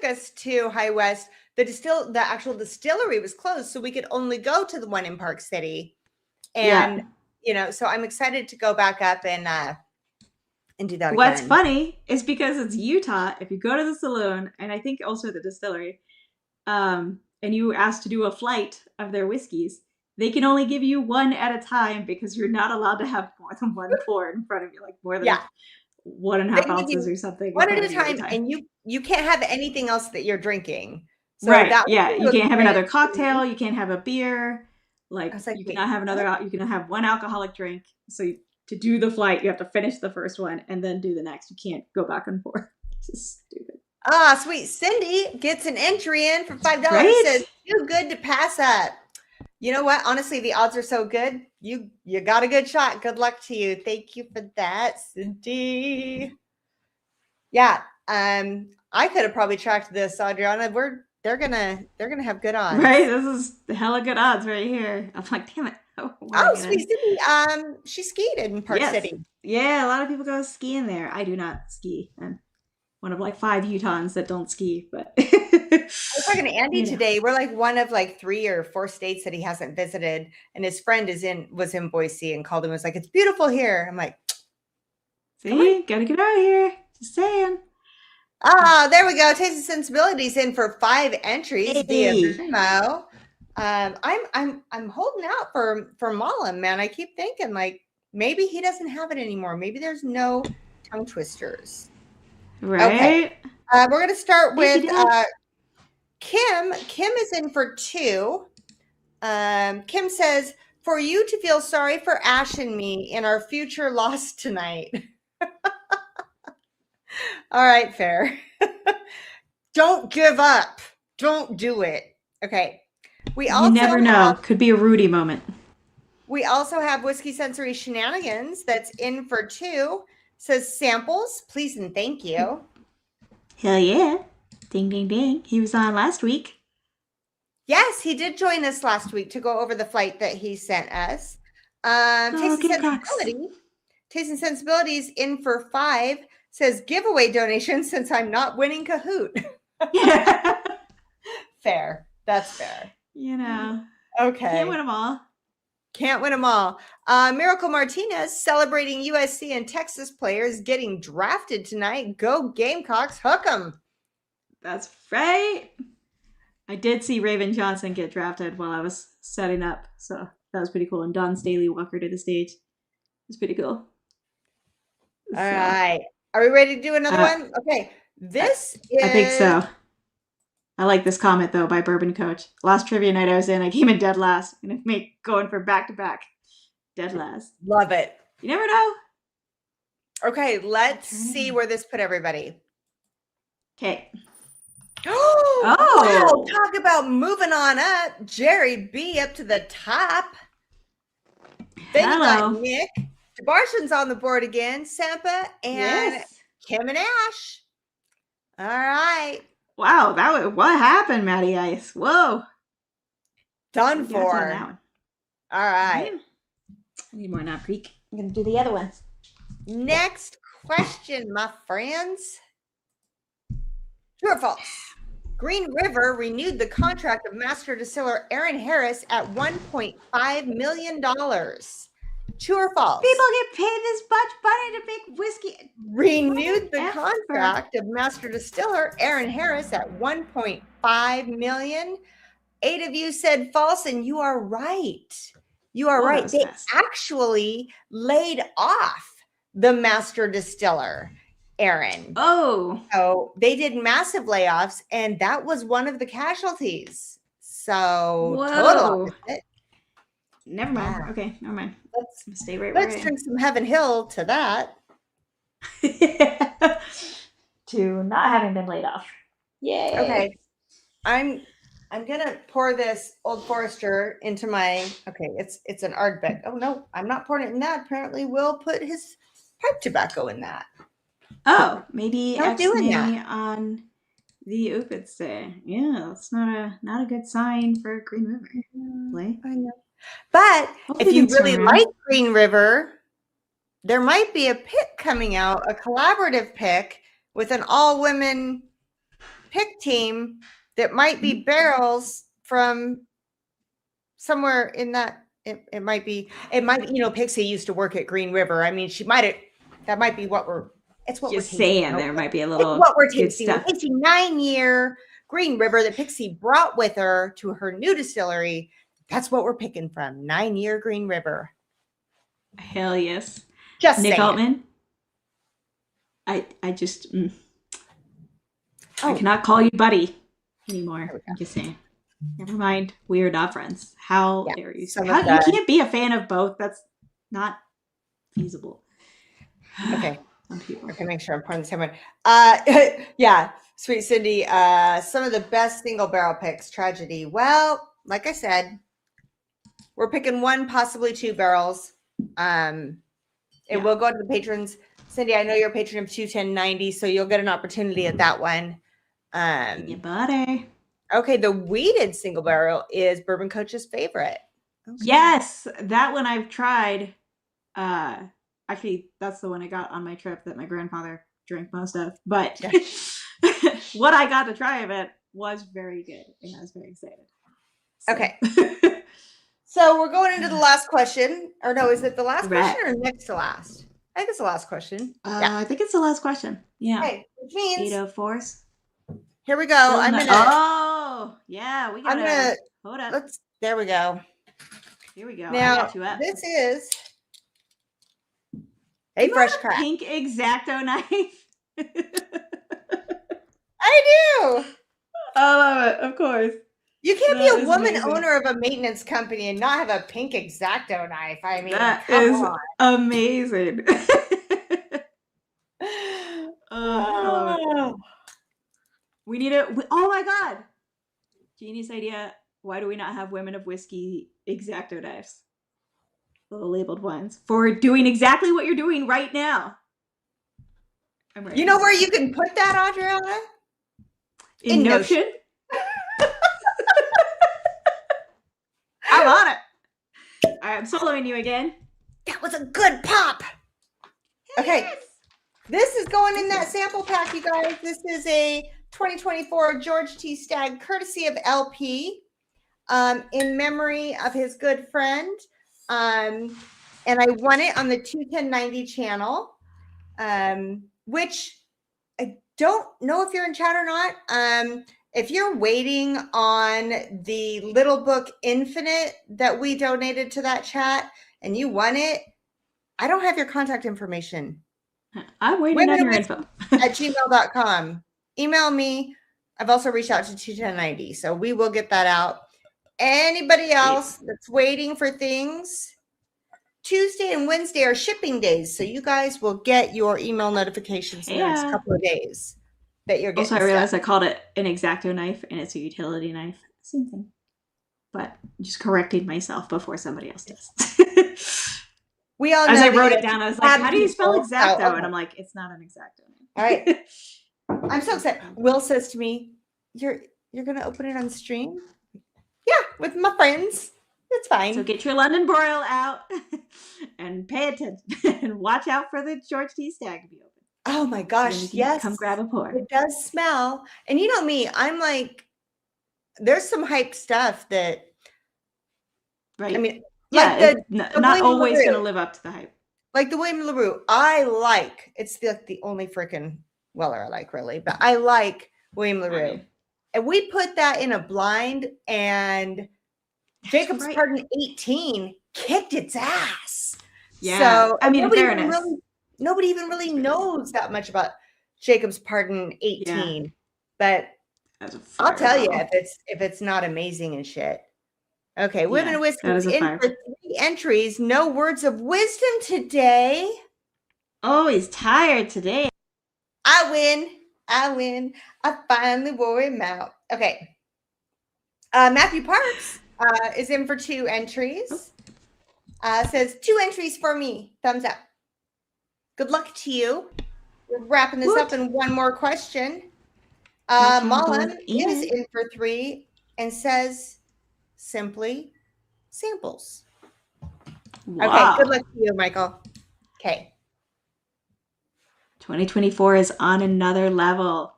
us to High West, the actual distillery was closed, so we could only go to the one in Park City. And so I'm excited to go back up and do that. What's funny is because it's Utah, if you go to the saloon and I think also the distillery, and you ask to do a flight of their whiskeys, they can only give you one at a time because you're not allowed to have more than one pour in front of you, like more than 1.5 ounces or something. One at a time, and you can't have anything else that you're drinking. So right. You can't have another cocktail. You can't have a beer. You cannot have another. You can have one alcoholic drink. So to do the flight, you have to finish the first one and then do the next. You can't go back and forth. It's just stupid. Sweet. Cindy gets an entry in for $5. Right? Says, too good to pass up. You know what? Honestly, the odds are so good. You got a good shot. Good luck to you. Thank you for that, Cindy. Yeah. I could have probably tracked this, Adriana. They're gonna have good odds. Right. This is hella good odds right here. I'm like, damn it. Sweet Cindy. She skied in Park City. Yeah, a lot of people go skiing there. I do not ski. I'm one of like 5 Utahns that don't ski, but I was talking to Andy today. We're like one of like 3 or 4 states that he hasn't visited, and his friend was in Boise and called him. Was like, "It's beautiful here." I'm like, "See, gotta get out of here." Just saying. There we go. Taste and Sensibilities in for 5 entries via Venmo. I'm holding out for Mullen, man. I keep thinking like maybe he doesn't have it anymore. Maybe there's no tongue twisters. Right. Okay. We're gonna start with Kim. Kim is in for 2. Kim says, "For you to feel sorry for Ash and me in our future loss tonight." All right, fair. Don't give up. Don't do it. Okay. You never know. Could be a Rudy moment. We also have Whiskey Sensory Shenanigans that's in for 2. Says samples, please and thank you. Hell yeah. Ding, ding, ding. He was on last week. Yes, he did join us last week to go over the flight that he sent us. Taste and Sensibilities in for 5. Says giveaway donation since I'm not winning Kahoot. Fair. That's fair. You know. Okay. Can't win them all. Can't win them all. Miracle Martinez celebrating USC and Texas players getting drafted tonight. Go Gamecocks, hook 'em. That's right. I did see Raven Johnson get drafted while I was setting up, so that was pretty cool. And Don Staley walked her to the stage. It was pretty cool. All right. Are we ready to do another one? Okay. This is... I think so. I like this comment, though, by Bourbon Coach. Last trivia night I was in, I came in dead last. I'm going to make going for back-to-back. Dead last. Love it. You never know. Okay, let's see where this put everybody. Okay. Oh, wow. Talk about moving on up. Jerry B up to the top. Then you got Nick. Barshan's on the board again. Sampa and Kim and Ash. All right. Wow, what happened, Matty Ice? Whoa. Done for. All right. I need more Knob Creek. I'm going to do the other ones. Next question, my friends. True or false? Green River renewed the contract of master distiller Aaron Harris at $1.5 million. True or false? People get paid this much money to make whiskey. Renewed the contract of master distiller Aaron Harris at $1.5 million. 8 of you said false, and you are right. You are right. They actually laid off the master distiller, Aaron. Oh. So they did massive layoffs, and that was one of the casualties. So total opposite. Never mind. Okay, never mind. Let's stay right. Let's drink some Heaven Hill to that. To not having been laid off. Yay. Okay. I'm gonna pour this Old Forester into my. Okay, it's an Ardbeg. Oh no, I'm not pouring it in that. Apparently, Will put his pipe tobacco in that. Oh, maybe X-nay on the Opitz Day. Yeah, it's not a good sign for Green River. I know. But if you really like Green River, there might be a pick coming out, a collaborative pick with an all-women pick team that might be barrels from somewhere in that. It might be, Pixie used to work at Green River. I mean, that might be what we're, it's what just we're saying. There might be a little, it's what we're tasting. We're tasting 9-year Green River that Pixie brought with her to her new distillery. That's what we're picking from. 9-year Green River. Hell yes. Just Nick saying. Altman. I just I cannot call you buddy anymore. I'm just saying. Never mind. We are not friends. How dare you? You can't be a fan of both. That's not feasible. Okay. Okay, make sure I'm pouring the same one. Yeah, Sweet Cindy. Some of the best single barrel picks. Tragedy. Well, like I said, we're picking 1, possibly 2 barrels. It will go to the patrons. Cindy, I know you're a patron of 21090, so you'll get an opportunity at that one. Your buddy. Okay, the weeded single barrel is Bourbon Coach's favorite. Okay. Yes, that one I've tried. Actually, that's the one I got on my trip that my grandfather drank most of. But what I got to try of it was very good, and I was very excited. So. Okay. So we're going into the last question. Or no, is it the last question or next to last? I think it's the last question. I think it's the last question. Yeah. Okay, which means 804s. Here we go. I'm gonna. Oh, yeah, we got. Hold up. There we go. Here we go. Now this is a fresh crack. Pink X-Acto knife. I do. I love it. Of course. You can't be a woman owner of a maintenance company and not have a pink X-Acto knife. I mean, that is amazing. I love it. We need it. Oh my God. Genius idea. Why do we not have women of whiskey X-Acto knives? Little labeled ones for doing exactly what you're doing right now. I'm ready. You know where you can put that, Adriana? In Notion. I'm on it. All right, I'm soloing you again. That was a good pop. Okay. Yes. This is going in that sample pack, you guys. This is a 2024 George T. Stagg, courtesy of LP, in memory of his good friend. And I won it on the 21090 channel, which I don't know if you're in chat or not. If you're waiting on the Little Book Infinite that we donated to that chat and you won it, I don't have your contact information. I'm waiting on your info. At gmail.com. Email me. I've also reached out to 21090, so we will get that out. Anybody else that's waiting for things, Tuesday and Wednesday are shipping days, so you guys will get your email notifications in the next couple of days that you're getting. Also, I realized I called it an X-Acto knife, and it's a utility knife. Same thing. But just correcting myself before somebody else does. We all know as I wrote it down, I was like, how do you spell X-Acto? Oh, okay. And I'm like, it's not an X-Acto knife. All right. I'm so excited. Will says to me, you're gonna open it on stream? Yeah, with my friends. It's fine. So get your London broil out and pay attention and watch out for the George T. Stag to be open. Oh my gosh, yes. Come grab a pour. It does smell. And you know me, I'm like, there's some hype stuff that, right. I mean, yeah, like not always going to live up to the hype. Like the William LaRue, I like, it's the only freaking Weller I like, really, but I like William LaRue. Right. And we put that in a blind, and Jacob's Pardon 18 kicked its ass. Yeah. So, I mean, nobody even really knows that much about Jacob's Pardon 18. Yeah. But I'll tell you, if it's not amazing and shit. Okay, Women of Wisdom is in for 3 entries. No words of wisdom today. Oh, he's tired today. I win. I finally wore him out. Okay. Matthew Parks is in for 2 entries. Says 2 entries for me. Thumbs up. Good luck to you. We're wrapping this up in one more question. Mullen is in for 3 and says simply samples. Wow. Okay, good luck to you, Michael. Okay. 2024 is on another level.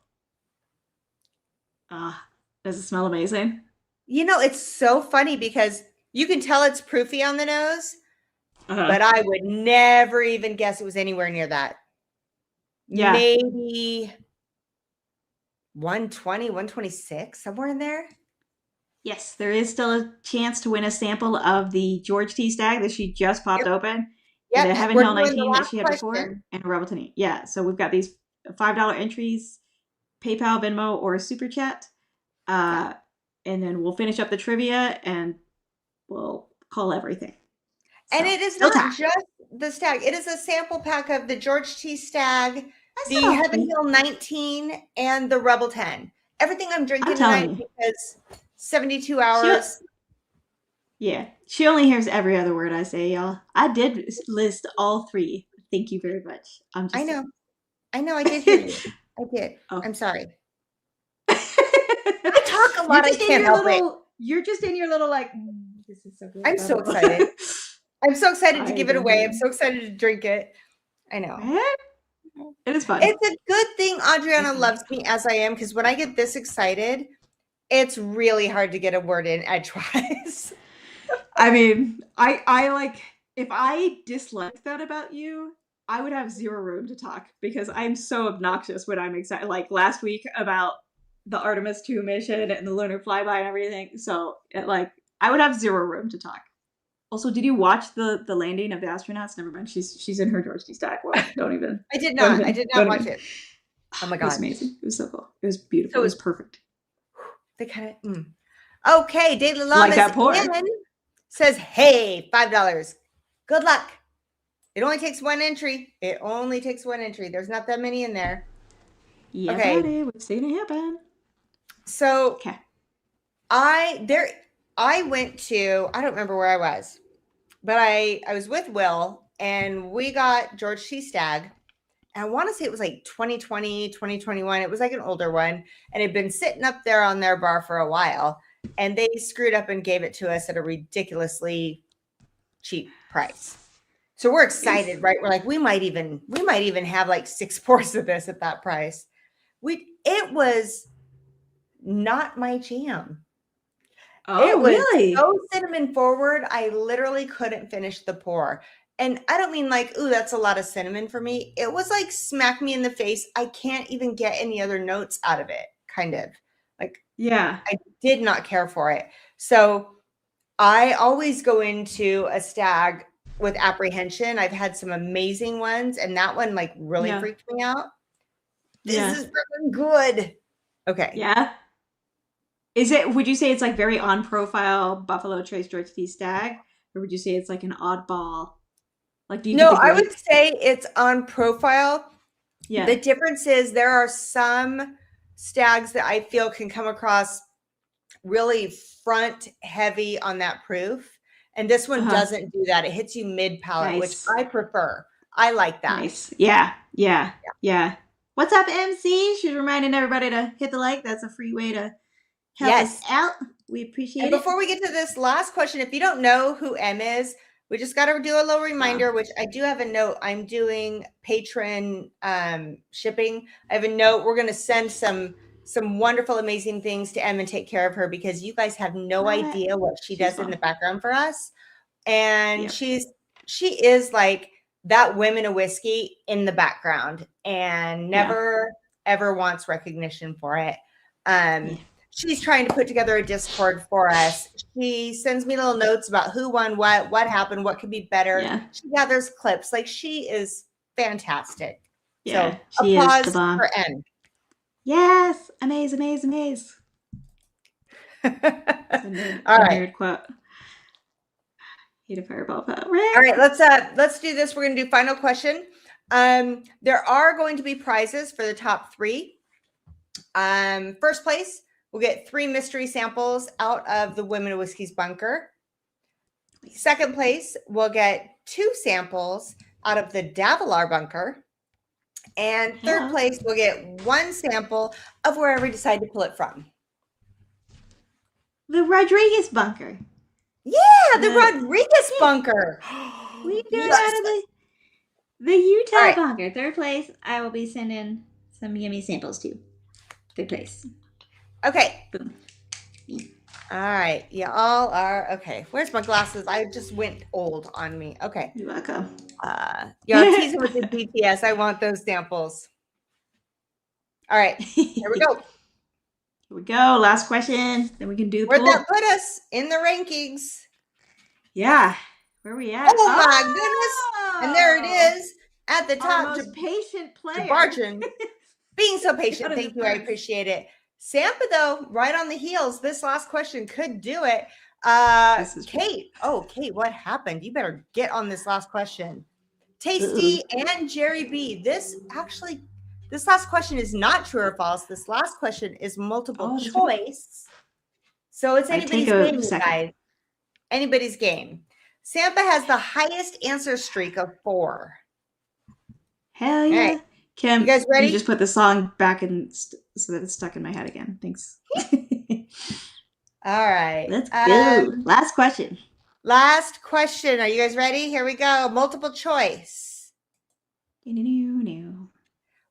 Does it smell amazing? You know, it's so funny because you can tell it's proofy on the nose, but I would never even guess it was anywhere near that. Yeah. Maybe 120, 126, somewhere in there. Yes, there is still a chance to win a sample of the George T. Stag that she just popped open. Yeah, the Heaven Hill 19 that she had before, and a Rebel 10. Yeah, so we've got these $5 entries, PayPal, Venmo, or Super Chat. And then we'll finish up the trivia, and we'll call everything. And it is not just the Stag. It is a sample pack of the George T. Stag, the Heaven Hill 19, and the Rebel 10. Everything I'm drinking tonight because 72 hours. She only hears every other word I say, y'all. I did list all 3. Thank you very much. I know. I did hear you. I did. Oh. I'm sorry. I talk a lot. I can't help it. You're just in your little like, this is so good. I'm so excited. I'm so excited to give it away. I'm so excited to drink it. I know. It is fun. It's a good thing Adriana loves me as I am, because when I get this excited, it's really hard to get a word in edgewise. I mean, I like, if I disliked that about you, I would have 0 room to talk, because I'm so obnoxious when I'm excited. Like last week about the Artemis 2 mission and the lunar flyby and everything. So I would have 0 room to talk. Also, did you watch the landing of the astronauts? Never mind. She's in her George T. Stag. Well, don't even. I did not. I did not watch it. Oh my God. It was amazing. It was so cool. It was beautiful. It was perfect. They kind of. Okay, Daily Llamas says, "Hey, $5. Good luck. It only takes 1 entry. There's not that many in there." Yeah, buddy, we've seen it happen. So, I went to, I don't remember where I was, but I was with Will, and we got George T. Stag. And I want to say it was like 2020, 2021. It was like an older one, and it had been sitting up there on their bar for a while, and they screwed up and gave it to us at a ridiculously cheap price. So we're excited, right? We're like, we might even have like 6 pours of this at that price. It was not my jam. It Oh, was really? so cinnamon forward, I literally couldn't finish the pour. And I don't mean like, ooh, that's a lot of cinnamon for me. It was like smack me in the face. I can't even get any other notes out of it, kind of. Like Yeah. I did not care for it. So I always go into a stag with apprehension. I've had some amazing ones, and that one like really Yeah. freaked me out. This Yeah. is freaking good. Okay. Yeah. Would you say it's like very on profile Buffalo Trace George T stag? Or would you say it's like an oddball? Like, do you get No, the I would grape? say it's on profile. The Yeah. difference is there are some stags that I feel can come across really front heavy on that proof. And this one Uh-huh. doesn't do that. It hits you mid palate, which Nice. I prefer. I like that. Nice. Yeah. Yeah. Yeah. What's up, MC? She's reminding everybody to hit the like. That's a free way to help us Yes. out. We And appreciate it. before we get to this last question, if you don't know who M is, we just got to do a little Wow. reminder, which I do have a note. I'm doing patron shipping. I have a note. We're going to send some wonderful, amazing things to M and take care of her because you guys have no Love it. idea what she She's does in the fun. background for us. And Yep. she is like that women of whiskey in the background and Yeah. never ever wants recognition for it. Yeah. She's trying to put together a Discord for us. She sends me little notes about who won what happened, what could be better. Yeah. She gathers clips. Like she is fantastic. Yeah. So She is the applause bomb. for N. Yes. Amaze, amaze, amaze. All It's a right. nerd quote. Hate a fireball pop. All right, let's do this. We're going to do final question. There are going to be prizes for the top 3. First place, we'll get 3 mystery samples out of the Women of Whiskey's bunker. Second place, we'll get 2 samples out of the Davilar bunker. And third place, we'll get 1 sample of wherever we decide to pull it from. The Rodriguez bunker. Yeah, the Rodriguez bunker. We do Yes. it out of the Utah bunker. Third place, I will be sending some yummy samples to. Third place. Okay. Boom. All right. Y'all are okay. Where's my glasses? I just went old on me. Okay. You're welcome. Y'all teasing with the BTS. I want those samples. All right. Here we go. Here we go. Last question. Then we can do the Where'd poll. that put us in the rankings? Yeah. Where are we at? Oh my goodness. And there it is at the top. Our most patient player. Barchin. Being so patient. Thank you. I first. appreciate it. Sampa, though, right on the heels. This last question could do it. Kate. Oh, Kate, what happened? You better get on this last question. Tasty and Jerry B. This last question is not true or false. This last question is multiple choice. So it's anybody's game, you guys. Anybody's game. Sampa has the highest answer streak of 4. Hell yeah. Right. Kim, you guys ready? You just put the song back in so that it's stuck in my head again. Thanks. All right. Let's go. Last question. Last question. Are you guys ready? Here we go. Multiple choice.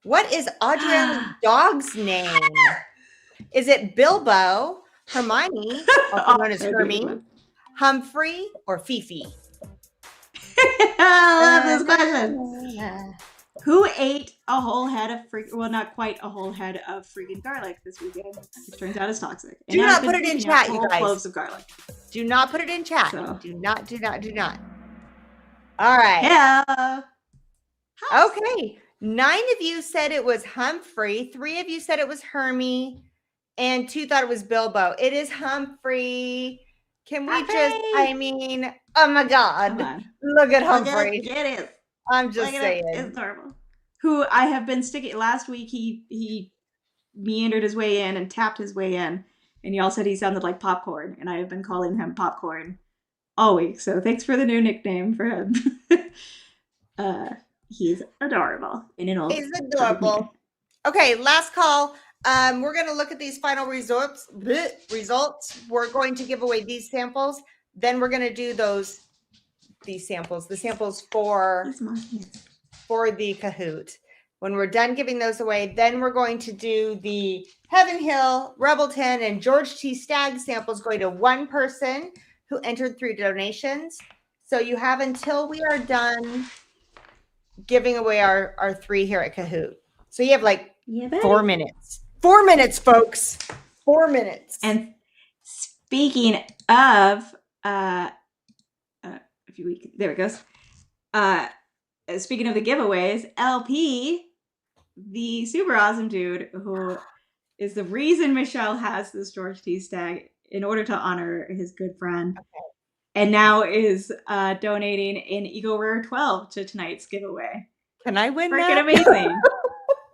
What is Adriana's dog's name? Is it Bilbo, Hermione, also known as Hermie, Humphrey, or Fifi? I love this question. Who ate a whole head of not quite a whole head of freaking garlic this weekend? It turns out it's toxic. Do not put it in chat, you guys. Cloves of garlic. Do not put it in chat. So. Do not. All right. Yeah. Okay. 9 of you said it was Humphrey. 3 of you said it was Hermie. And 2 thought it was Bilbo. It is Humphrey. Can we oh my God. Look at Humphrey. It is. I'm just saying. It's horrible. Who I have been sticking last week, he meandered his way in and tapped his way in, and y'all said he sounded like popcorn, and I have been calling him popcorn all week. So thanks for the new nickname for him. He's adorable. He's adorable. Okay, last call. We're gonna look at these final results. We're going to give away these samples. Then we're gonna do these samples, the samples for the Kahoot. When we're done giving those away, then we're going to do the Heaven Hill, Rebelton, and George T. Stagg samples going to one person who entered through donations. So you have until we are done giving away our 3 here at Kahoot. So you have like 4 minutes. 4 minutes, folks. 4 minutes. And speaking of, there it goes. Speaking of the giveaways, LP, the super awesome dude who is the reason Michelle has this George T. Stagg in order to honor his good friend. Okay. And now is donating an Eagle Rare 12 to tonight's giveaway. Can I win Freaking that? amazing.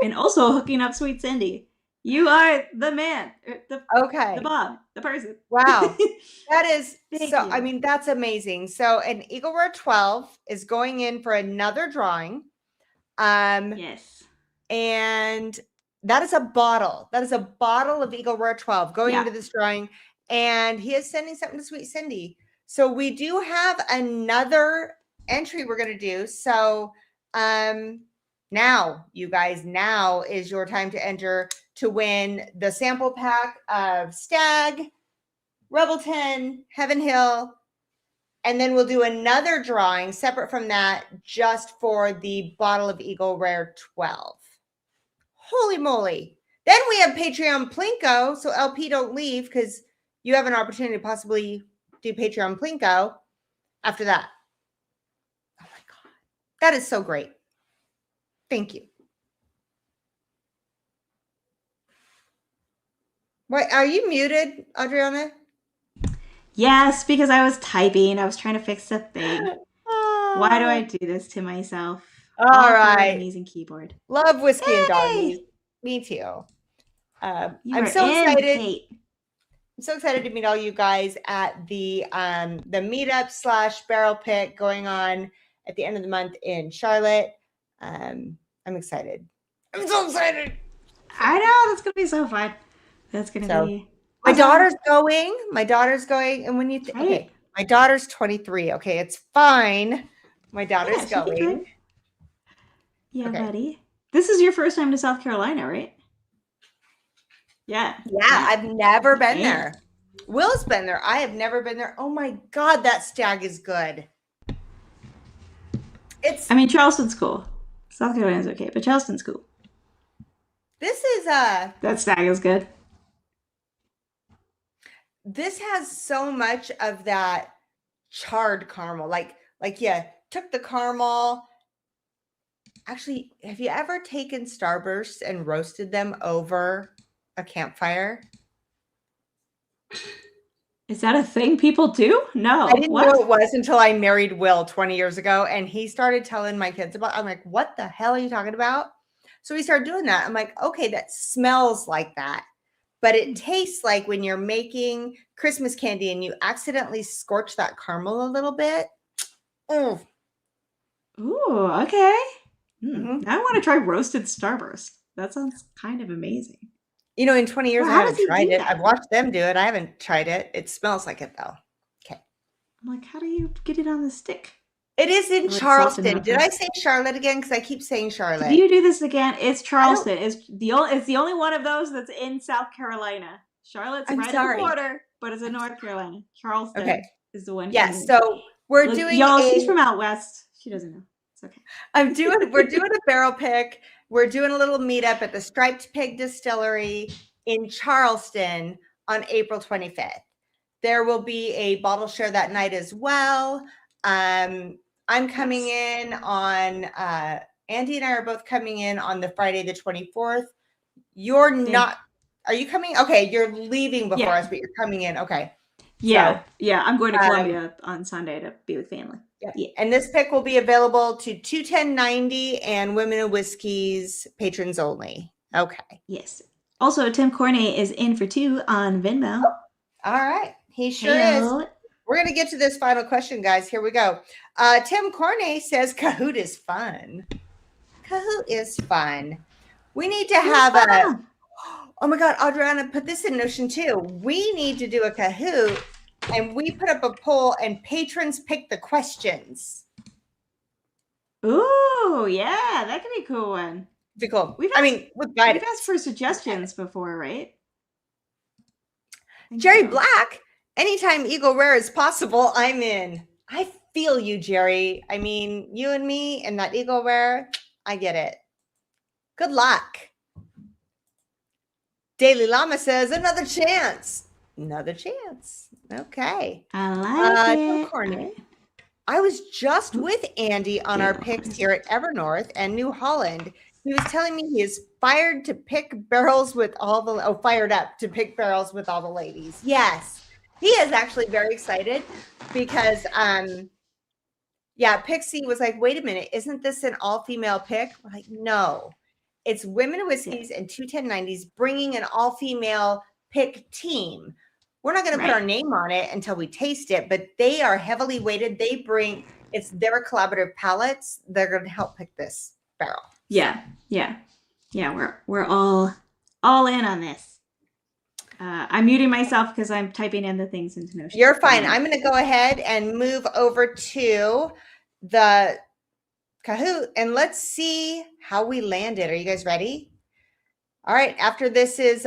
And also hooking up Sweet Cindy. You are the man. The Bob, the person. Wow. That is so, I mean, that's amazing. So an Eagle Rare 12 is going in for another drawing. Yes. And that is a bottle. That is a bottle of Eagle Rare 12 going into this drawing. And he is sending something to Sweet Cindy. So we do have another entry we're going to do. So now, you guys, now is your time to enter to win the sample pack of Stagg, Rebelton, Heaven Hill, and then we'll do another drawing separate from that just for the bottle of Eagle Rare 12. Holy moly. Then we have Patreon Plinko, so LP don't leave because you have an opportunity to possibly do Patreon Plinko after that. Oh my God. That is so great. Thank you. Wait, are you muted, Adriana? Yes, because I was typing. I was trying to fix the thing. Why do I do this to myself? All right. Amazing keyboard. Love whiskey and doggies. Me too. I'm so excited. Kate. I'm so excited to meet all you guys at the meetup / barrel pick going on at the end of the month in Charlotte. I'm excited. I'm so excited. I know, that's gonna be so fun. That's gonna be. My daughter's going. And when you okay, my daughter's 23. Okay, it's fine. My daughter's going. Yeah, buddy. This is your first time to South Carolina, right? Yeah. Yeah, I've never been there. Will's been there. I have never been there. Oh my God, that Stagg is good. I mean, Charleston's cool. South Carolina's okay, but Charleston's cool. This is that Stagg is good. This has so much of that charred caramel. Like yeah, took the caramel. Actually, have you ever taken Starbursts and roasted them over a campfire? Is that a thing people do? No. I didn't know it was until I married Will 20 years ago. And he started telling my kids about it. I'm like, what the hell are you talking about? So we started doing that. I'm like, okay, that smells like that. But it tastes like when you're making Christmas candy and you accidentally scorch that caramel a little bit. Ooh, okay. Mm-hmm. I want to try roasted Starburst. That sounds kind of amazing. You know, in 20 years, I haven't tried it. I've watched them do it. I haven't tried it. It smells like it, though. Okay. I'm like, how do you get it on the stick? It is in Charleston. Did I say Charlotte again? Because I keep saying Charlotte. Do you do this again? It's Charleston. It's the only one of those that's in South Carolina. Charlotte's right at the border, but it's in North Carolina. Charleston is the one. Yes. So we're doing. Y'all, she's from out west. She doesn't know. It's okay. We're doing a barrel pick. We're doing a little meetup at the Striped Pig Distillery in Charleston on April 25th. There will be a bottle share that night as well. I'm coming in on, Andy and I are both coming in on the Friday, the 24th. You're not, are you coming? Okay. You're leaving before us, but you're coming in. Okay. Yeah. So, I'm going to Columbia on Sunday to be with family. Yeah. And this pick will be available to 21090 and Women of Whiskey's patrons only. Okay. Yes. Also, Tim Corney is in for 2 on Venmo. Oh, all right. He sure is. We're going to get to this final question, guys. Here we go. Tim Corney says Kahoot is fun. Kahoot is fun. We need to have oh my God, Adriana, put this in Notion too. We need to do a Kahoot and we put up a poll and patrons pick the questions. Ooh, yeah, that could be a cool one. Be cool. We've I asked mean, with we've asked guidance. for suggestions before, right? I think Jerry so. Black, anytime Eagle Rare is possible, I'm in. I feel you, Jerry. I mean, you and me and that Eagle Rare, I get it. Good luck. Daily Llama says, another chance. Another chance. Okay. I like Joe it. All Cornyn, right. I was just Ooh, with Andy on our Jill, picks where's here at Evernorth and New Holland. He was telling me he is fired to pick barrels with all the fired up to pick barrels with all the ladies. Yes, he is actually very excited because yeah, Pixie was like, wait a minute, isn't this an all female pick? We're like, no, it's Women of yeah, Whiskeys and 21090s bringing an all female pick team. We're not going to put our right. name on it until we taste it, but they are heavily weighted. They bring, it's their collaborative palates. They're going to help pick this barrel. Yeah, yeah, yeah. We're all in on this. I'm muting myself because I'm typing in the things into Notion. You're And fine. then I'm going to go ahead and move over to the Kahoot and let's see how we landed. Are you guys ready? All right, after this is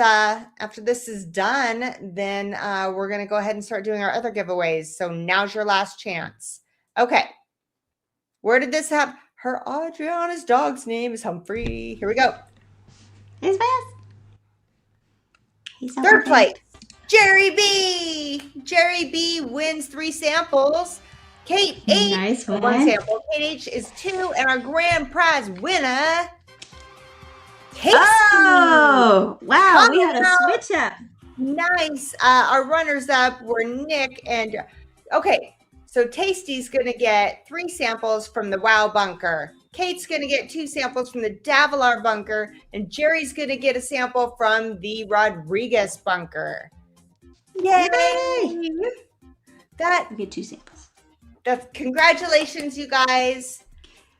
done, then we're going to go ahead and start doing our other giveaways. So now's your last chance. Okay. Where did this happen? Her Adriana's dog's name is Humphrey. Here we go. his best. He's so Third perfect. place, Jerry B. Jerry B wins 3 samples. Kate H, Nice one. 1 sample. Kate H is 2, and our grand prize winner, Casey. Oh, wow. We had a Coming switch up. Nice. Our runners up were Nick and okay. So Tasty's gonna get 3 samples from the Wow Bunker. Kate's gonna get 2 samples from the Davilar Bunker, and Jerry's gonna get a sample from the Rodriguez Bunker. Yay! Yay! That We get 2 samples. That's congratulations, you guys.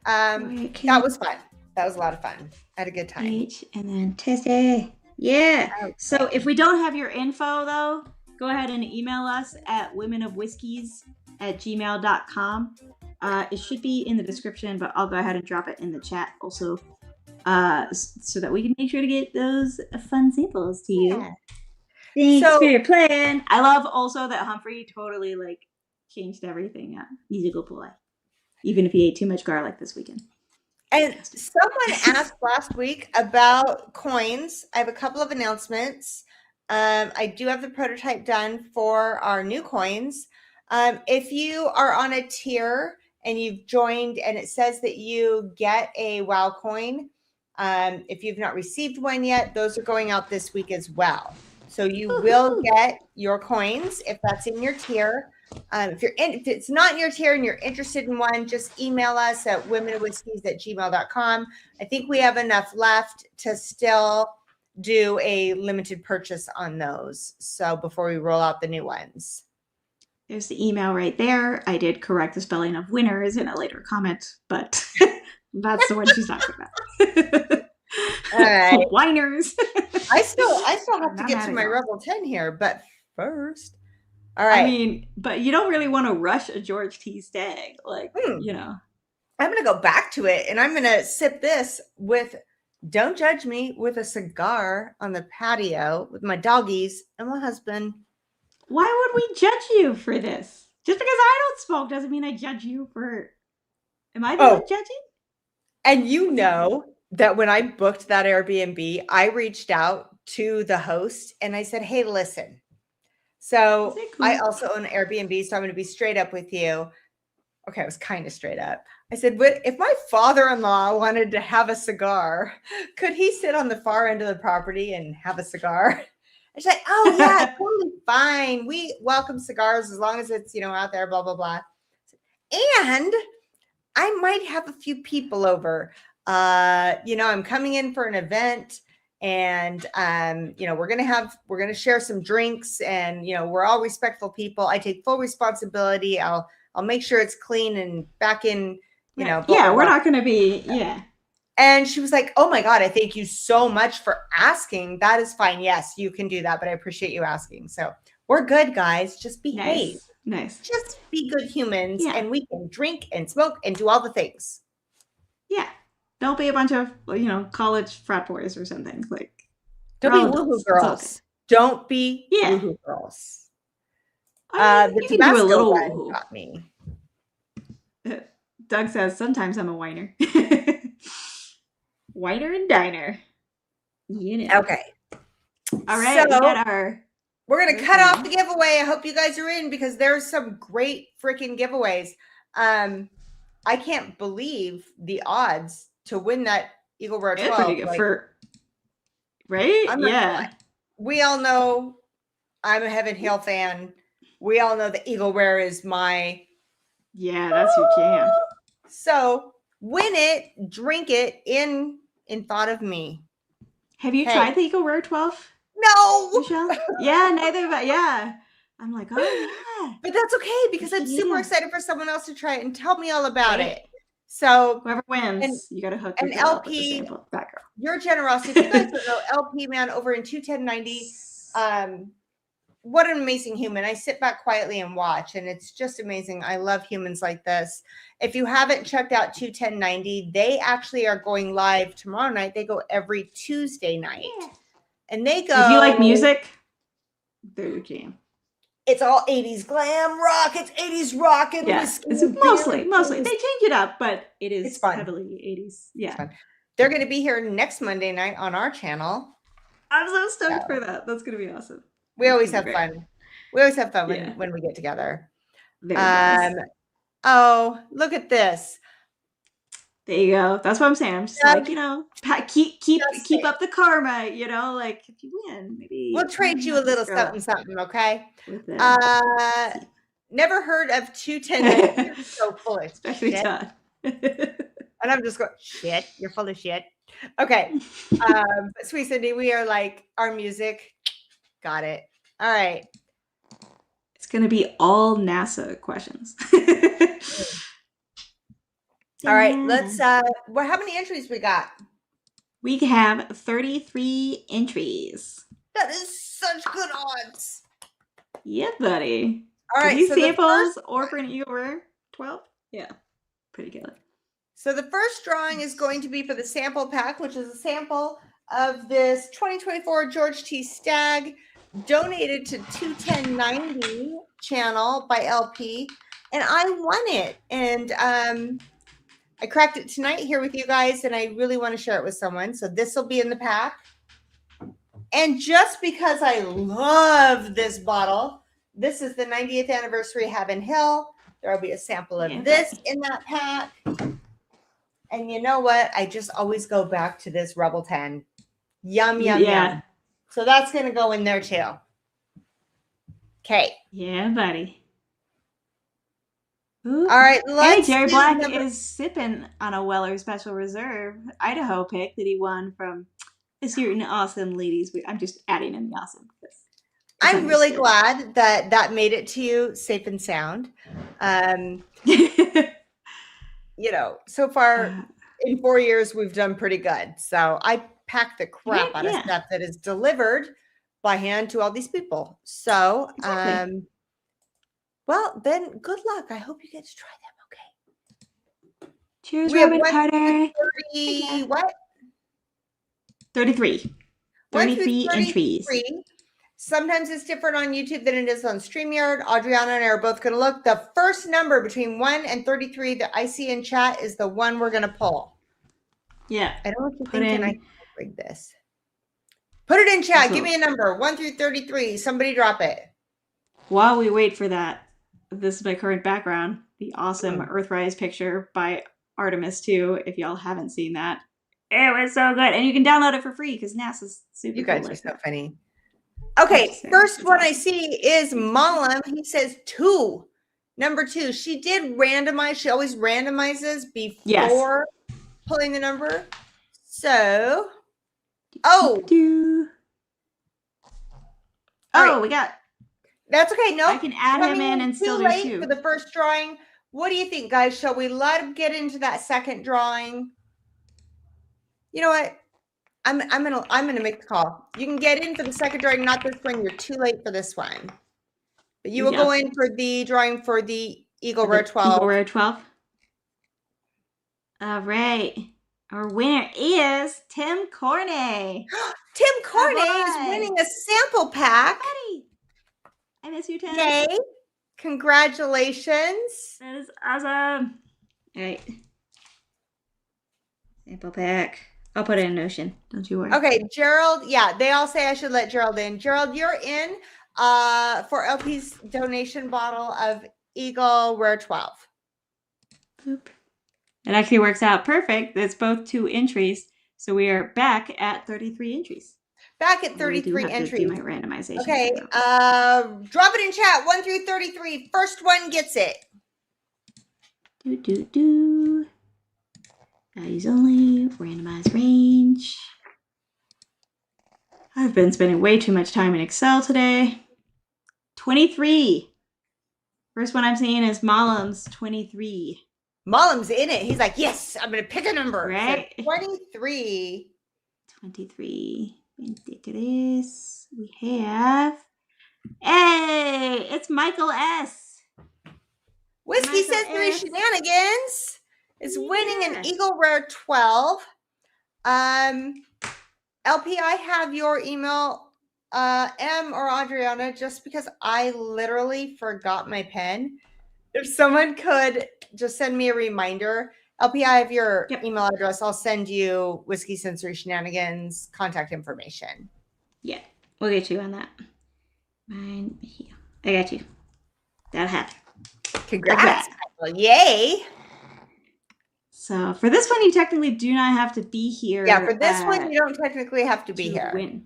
That was fun. That was a lot of fun. I had a good time. H and then Tessie. Yeah. Okay. So if we don't have your info though, go ahead and email us at womenofwhiskies@gmail.com. It should be in the description, but I'll go ahead and drop it in the chat also, so that we can make sure to get those fun samples to you. Yeah. Thanks for your plan. I love also that Humphrey totally like changed everything up. He's a good boy, even if he ate too much garlic this weekend. And someone asked last week about coins. I have a couple of announcements. I do have the prototype done for our new coins. If you are on a tier and you've joined and it says that you get a WOW coin, if you've not received one yet, those are going out this week as well. So you will get your coins if that's in your tier. If it's not in your tier and you're interested in one, just email us at womenofwhiskies@gmail.com. I think we have enough left to still do a limited purchase on those. So before we roll out the new ones. There's the email right there. I did correct the spelling of winners in a later comment, but that's the one she's talking about. All right. Whiners. I still have to get to my Rebel 10 here, but first. All right. I mean, but you don't really want to rush a George T. Stagg. Like, you know. I'm going to go back to it and I'm going to sip this with, don't judge me, with a cigar on the patio with my doggies and my husband. Why would we judge you for this? Just because I don't smoke doesn't mean I judge you for. Am I the one judging? And you know that when I booked that Airbnb, I reached out to the host and I said, hey, listen. So cool? I also own Airbnb, so I'm going to be straight up with you. Okay, I was kind of straight up. I said, but if my father-in-law wanted to have a cigar, could he sit on the far end of the property and have a cigar? I said, oh yeah, totally fine. We welcome cigars as long as it's, out there, blah, blah, blah. And I might have a few people over. I'm coming in for an event and, we're going to share some drinks and, we're all respectful people. I take full responsibility. I'll make sure it's clean and back in, blah, blah, we're not going to be. Yeah. And she was like, oh my God, I thank you so much for asking. That is fine. Yes, you can do that, but I appreciate you asking. So we're good, guys. Just behave. Nice. Just be good humans and we can drink and smoke and do all the things. Yeah. Don't be a bunch of college frat boys or something. Like we're Don't be all woohoo adults. It's all good. girls. Don't be Yeah. woohoo girls. I mean, The you can do a Tabasco little one woohoo. got me. Doug says sometimes I'm a whiner. Whiner and diner. Okay. All So right, we got our we're going to first cut off one. the giveaway. I hope you guys are in because there's some great freaking giveaways. I can't believe the odds to win that Eagle Rare It's 12. pretty good for right? I'm not gonna lie. Yeah. We all know I'm a Heaven Hill fan. We all know the Eagle Rare is my That's your jam. So win it, drink it in thought of me. Have you tried the Eagle Rare 12, No, Michelle? Yeah, neither of us. Yeah. I'm like, oh yeah. but that's okay because I'm super Yeah. excited for someone else to try it and tell me all about Right? it. So Whoever and wins, you got to hook your and girl up with the LP, sample. That girl. your generosity. If you guys don't know, LP man over in 21090, what an amazing human. I sit back quietly and watch, and it's just amazing. I love humans like this. If you haven't checked out 21090, they actually are going live tomorrow night. They go every Tuesday night. Yeah. And they go. If you like music, they're your jam. It's all 80s glam rock. It's 80s rock and whiskey. It's and mostly. beer. They change it up, but it's fun. heavily 80s. Yeah. They're going to be here next Monday night on our channel. I'm so stoked for that. That's going to be awesome. We always have fun. We always have fun when we get together. Oh, look at this. There you go. That's what I'm saying. I'm just like, keep up the karma, like if you win, maybe we'll trade you a little something, okay? Never heard of 210. You're so full of especially shit. Todd. And I'm just going, shit, you're full of shit. Okay. Sweet Cindy, we are like our music. Got it. All right. It's going to be all NASA questions. All right. Let's, how many entries we got? We have 33 entries. That is such good odds. Yeah, buddy. All right. These samples or for an Eagle Rare 12? Yeah. Pretty good. So the first drawing is going to be for the sample pack, which is a sample of this 2024 George T. Stagg donated to 21090 channel by LP. And I won it. And I cracked it tonight here with you guys, and I really want to share it with someone. So this will be in the pack. And just because I love this bottle, this is the 90th anniversary Heaven Hill. There will be a sample of this in that pack. And you know what? I just always go back to this Rebel 10. Yum, yum, yum. So that's going to go in there too. Okay. Yeah, buddy. Ooh. All right. Hey, Jerry Black is sipping on a Weller Special Reserve Idaho pick that he won from a certain awesome ladies. I'm just adding in the awesome. I'm really glad that made it to you safe and sound. So far in 4 years, we've done pretty good. So I packed the crap out of stuff that is delivered by hand to all these people. So, well, then good luck. I hope you get to try them. Okay. Cheers, Robin Carter. 30, what? 33. 33 entries. Sometimes it's different on YouTube than it is on StreamYard. Adriana and I are both going to look. The first number between 1 and 33 that I see in chat is the one we're going to pull. Yeah. I don't know if you're thinking I can bring this. Put it in chat. Give me a number. 1 through 33. Somebody drop it. While we wait for that, this is my current background. The awesome Earthrise picture by Artemis 2. If y'all haven't seen that. It was so good. And you can download it for free because NASA's super cool. You guys are so funny. Okay, first one I see is Malam. He says 2. Number 2. She did randomize. She always randomizes before pulling the number. So, we got. That's okay. No, I can add him in and still do 2 for the first drawing. What do you think, guys? Shall we let him get into that second drawing? You know what? I'm gonna make the call. You can get in for the second drawing, not this one. You're too late for this one. But you will go in for the drawing for the Eagle Rare 12. Eagle Rare 12. All right. Our winner is Tim Corney. Tim Corney is winning a sample pack. Buddy. I miss you, Tim. Yay. Congratulations. That is awesome. All right. Sample pack. I'll put it in Notion. Don't you worry. Okay, Gerald. Yeah, they all say I should let Gerald in. Gerald, you're in for LP's donation bottle of Eagle Rare 12. Boop. It actually works out perfect. It's both 2 entries. So we are back at 33 entries. Back at 33 entries. To do my randomization. Okay, drop it in chat. 1 through 33. First one gets it. Values only. Randomized range. I've been spending way too much time in Excel today. 23. First one I'm seeing is Mollum's 23. Mollum's in it. He's like, yes, I'm going to pick a number. Right. So 23. 23. Into this. We have. Hey, it's Michael S. Whiskey Sensory Shenanigans is winning an Eagle Rare 12. LP, I have your email, M or Adriana, just because I literally forgot my pen. If someone could just send me a reminder. LP, I have your email address. I'll send you Whiskey Sensory Shenanigans contact information. Yeah, we'll get you on that. Mine here. I got you. That'll happen. Congrats. Yay. So for this one, you technically do not have to be here. Yeah, for this one, you don't technically have to be here. Win.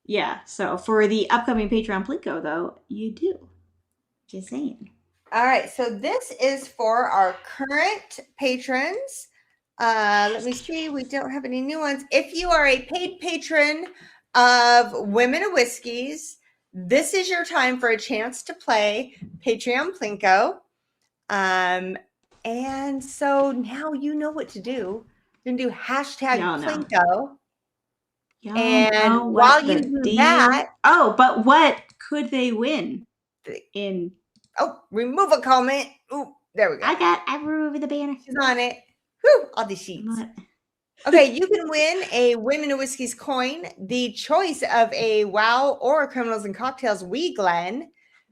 Yeah, so for the upcoming Patreon Plinko, though, you do. Just saying. All right, so this is for our current patrons. Let me see. We don't have any new ones. If you are a paid patron of Women of Whiskeys, this is your time for a chance to play Patreon Plinko. And so now you know what to do. You're going to do hashtag Plinko. And while you do that... Oh, but what could they win? Remove a comment. Ooh, there we go. I removed the banner. She's on it. Whew, all the sheets. Okay, you can win a Women of Whiskeys coin, the choice of a Wow or Criminals and Cocktails Wee Glen,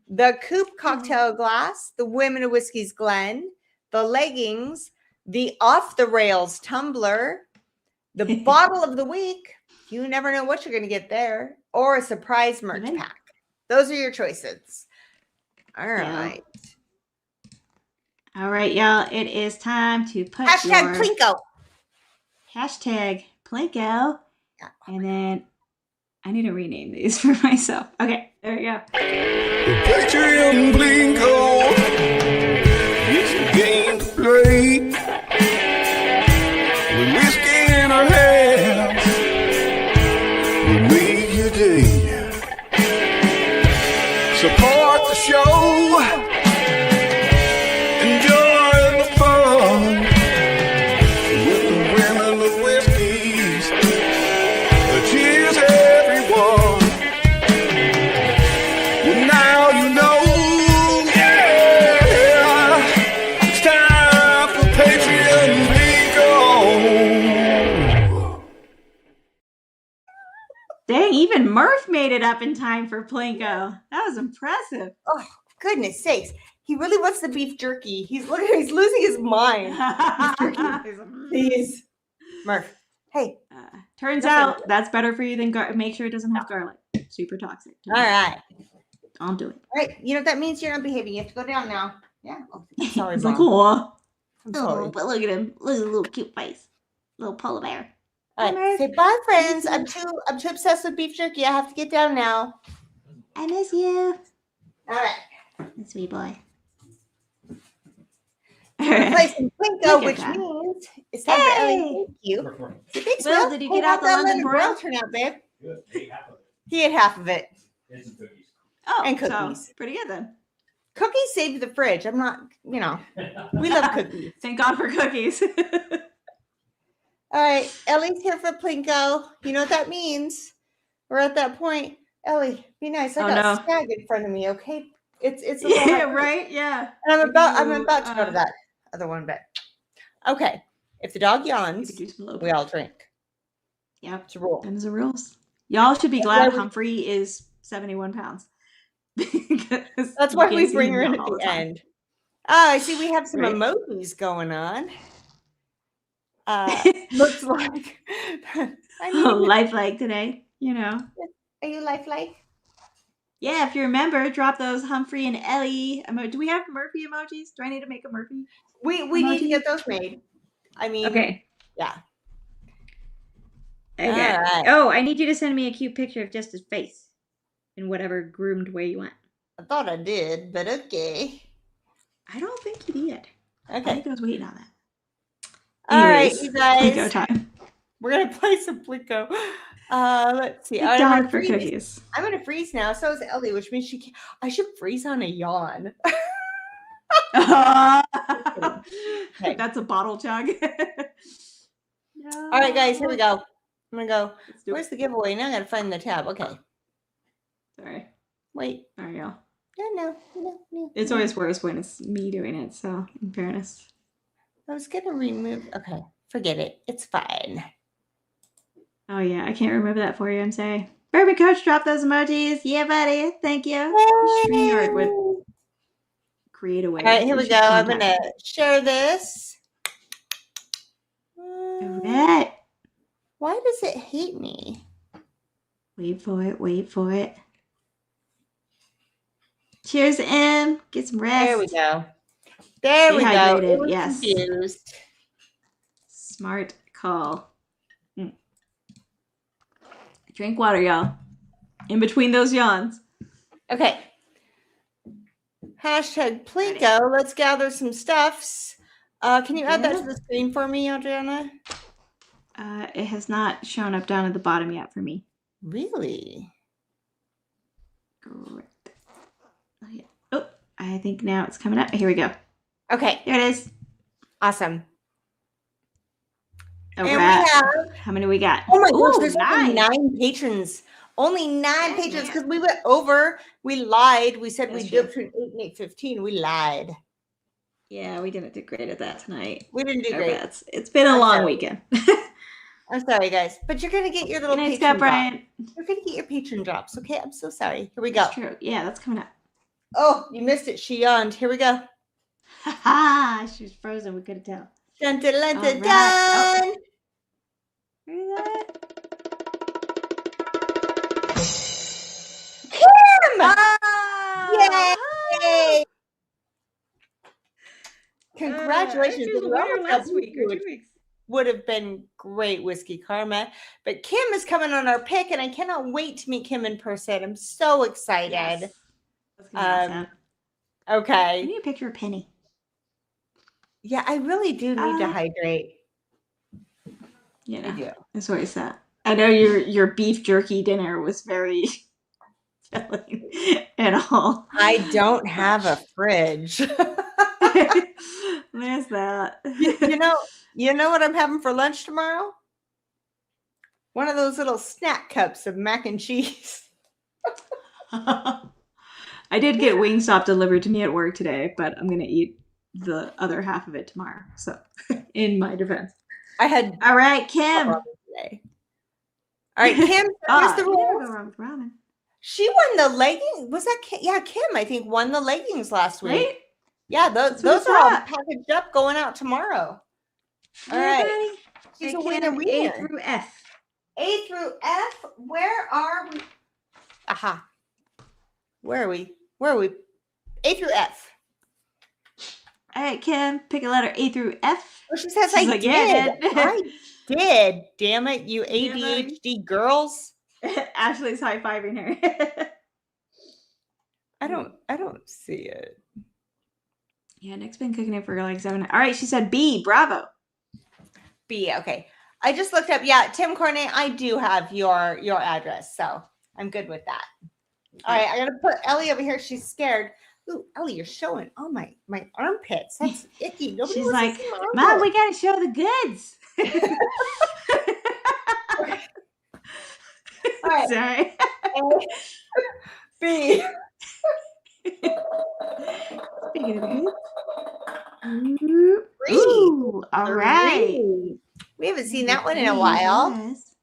the Coupe cocktail glass, the Women of Whiskeys Glen, the leggings, the Off the Rails tumbler, the bottle of the week. You never know what you're going to get there, or a surprise merch pack. Those are your choices. All right. All right, y'all. It is time to put hashtag Plinko. Hashtag Plinko. And then I need to rename these for myself. Okay, there we go. Patreon Plinko. It's a game to play. With whiskey in our hands, we'll make your day. Support the show. Enjoy the fun with the Women of Whiskeys. Cheers, everyone. Well, now you know. Yeah, it's time for Patreon Plinko. Dang, even Murph made it up in time for Plinko. That was impressive. Oh, goodness sakes. He really wants the beef jerky. He's losing his mind. Please. Murph. Hey. Turns out that's better for you than make sure it doesn't have garlic. Super toxic. All right. Don't do it. All right. You know what that means? You're not behaving. You have to go down now. Yeah. Oh, sorry, He's Mom. like, oh. I'm sorry. But look at him. Look at his little cute face. Little polar bear. All right. Say bye, friends. I'm too obsessed with beef jerky. I have to get down now. I miss you. All right. Sweet boy. Play some Plinko, which means it's time for Ellie. Thank you. Thanks, Will, did you get out the London broil? Turn out, babe. Good. He ate half of it. And some cookies. Oh, and cookies. So pretty good then. Cookies saved the fridge. I'm not, we love cookies. Thank God for cookies. All right, Ellie's here for Plinko. You know what that means? We're at that point. Ellie, be nice. I got Stag in front of me, okay? It's a yeah, right? Yeah. And I'm about to go to that other one, but okay. If the dog Gotta yawns, do some low we all drink. Yep. It's a rule. Them's the rules. Y'all should be glad Humphrey is 71 pounds. Because That's you why can't we see bring him her in yawn at all the the time. end. I see we have some Right. emojis going on. Looks like lifelike today, you know. Are you lifelike? Yeah, if you remember, drop those Humphrey and Ellie do we have Murphy emojis? Do I need to make a Murphy? We need to get those made. I mean, okay. Yeah. Okay. All right. Oh, I need you to send me a cute picture of just his face in whatever groomed way you want. I thought I did, but okay. I don't think you did. Okay. I think I was waiting on that. All right, Anyways, you guys. Plinko time. We're gonna play some Plinko. Let's see. Good dog for cookies. I'm gonna freeze now. So is Ellie, which means I should freeze on a yawn. Okay. That's a bottle chug. No. All right, guys, here we go. I'm gonna go. Where's the giveaway? Now I gotta find the tab. Okay. Sorry. Wait. There you go. No. It's always worse when it's me doing it, so in fairness. I was gonna remove. Okay, forget it. It's fine. Oh yeah, I can't remember that for you. I'm sorry. Bourbon Coach, drop those emojis. Yeah, buddy. Thank you. StreamYard would create a way. All right, here we go. I'm gonna share this. All right. Why does it hate me? Wait for it. Wait for it. Cheers, M. Get some rest. There we go. There we go. Yes. Confused. Smart call. Drink water, y'all. In between those yawns. Okay. Hashtag Plinko. Let's gather some stuffs. Can you add that to the screen for me, Adriana? It has not shown up down at the bottom yet for me. Really? Great. Oh, I think now it's coming up. Here we go. Okay. There it is. Awesome. And we have, how many we got? Oh my gosh, there's only 9 patrons. Only 9 patrons because we went over. We lied. We said we'd do it between 8 and 8:15. We lied. Yeah, we didn't do great at that tonight. We didn't do great. It's been a long weekend. I'm sorry, guys, but you're gonna get your little patron Scott Bryant. You're gonna get your patron drops. Okay, I'm so sorry. Here we go. That's true. Yeah, that's coming up. Oh, you missed it. She yawned. Here we go. Ha ha! She was frozen. We couldn't tell. Dun dun dun dun dun. Kim! Oh! Yay! Congratulations! She was the winner last week or 2 weeks. Would have been great, Whiskey Karma. But Kim is coming on our pick, and I cannot wait to meet Kim in person. I'm so excited. Yes. That's gonna be awesome. Okay. I need a picture of Penny. Yeah, I really do need to hydrate. You know, that's what I said. I know your beef jerky dinner was very filling and all. I don't have a fridge. There's that. You know what I'm having for lunch tomorrow? One of those little snack cups of mac and cheese. I did get Wingstop delivered to me at work today, but I'm gonna eat the other half of it tomorrow. So, in my defense, I had. All right, Kim. Today. All right, Kim. Here's the rules. Go wrong with ramen. She won the leggings. Was that Kim? Yeah, Kim, I think, won the leggings last week. Right? Yeah, those are all packaged up going out tomorrow. All right. She's a winner. A through F. A through F. Where are we? Aha. Where are we? A through F. All right, Kim, pick a letter A through F. Oh, she says I did. Yeah, I did. Damn it, you ADHD girls. Ashley's high-fiving her. I don't see it. Yeah, Nick's been cooking it for like 7. All right, she said B. Bravo. B. Okay. I just looked up. Yeah, Tim Cornet. I do have your address, so I'm good with that. All right, I gotta put Ellie over here. She's scared. Ooh, Ellie, you're showing all my armpits. That's icky. She's like, Mom, we gotta show the goods. All right. Sorry. B. Speaking of the goods. Ooh. Ooh, all right. We haven't seen Number that one in a 3 while. is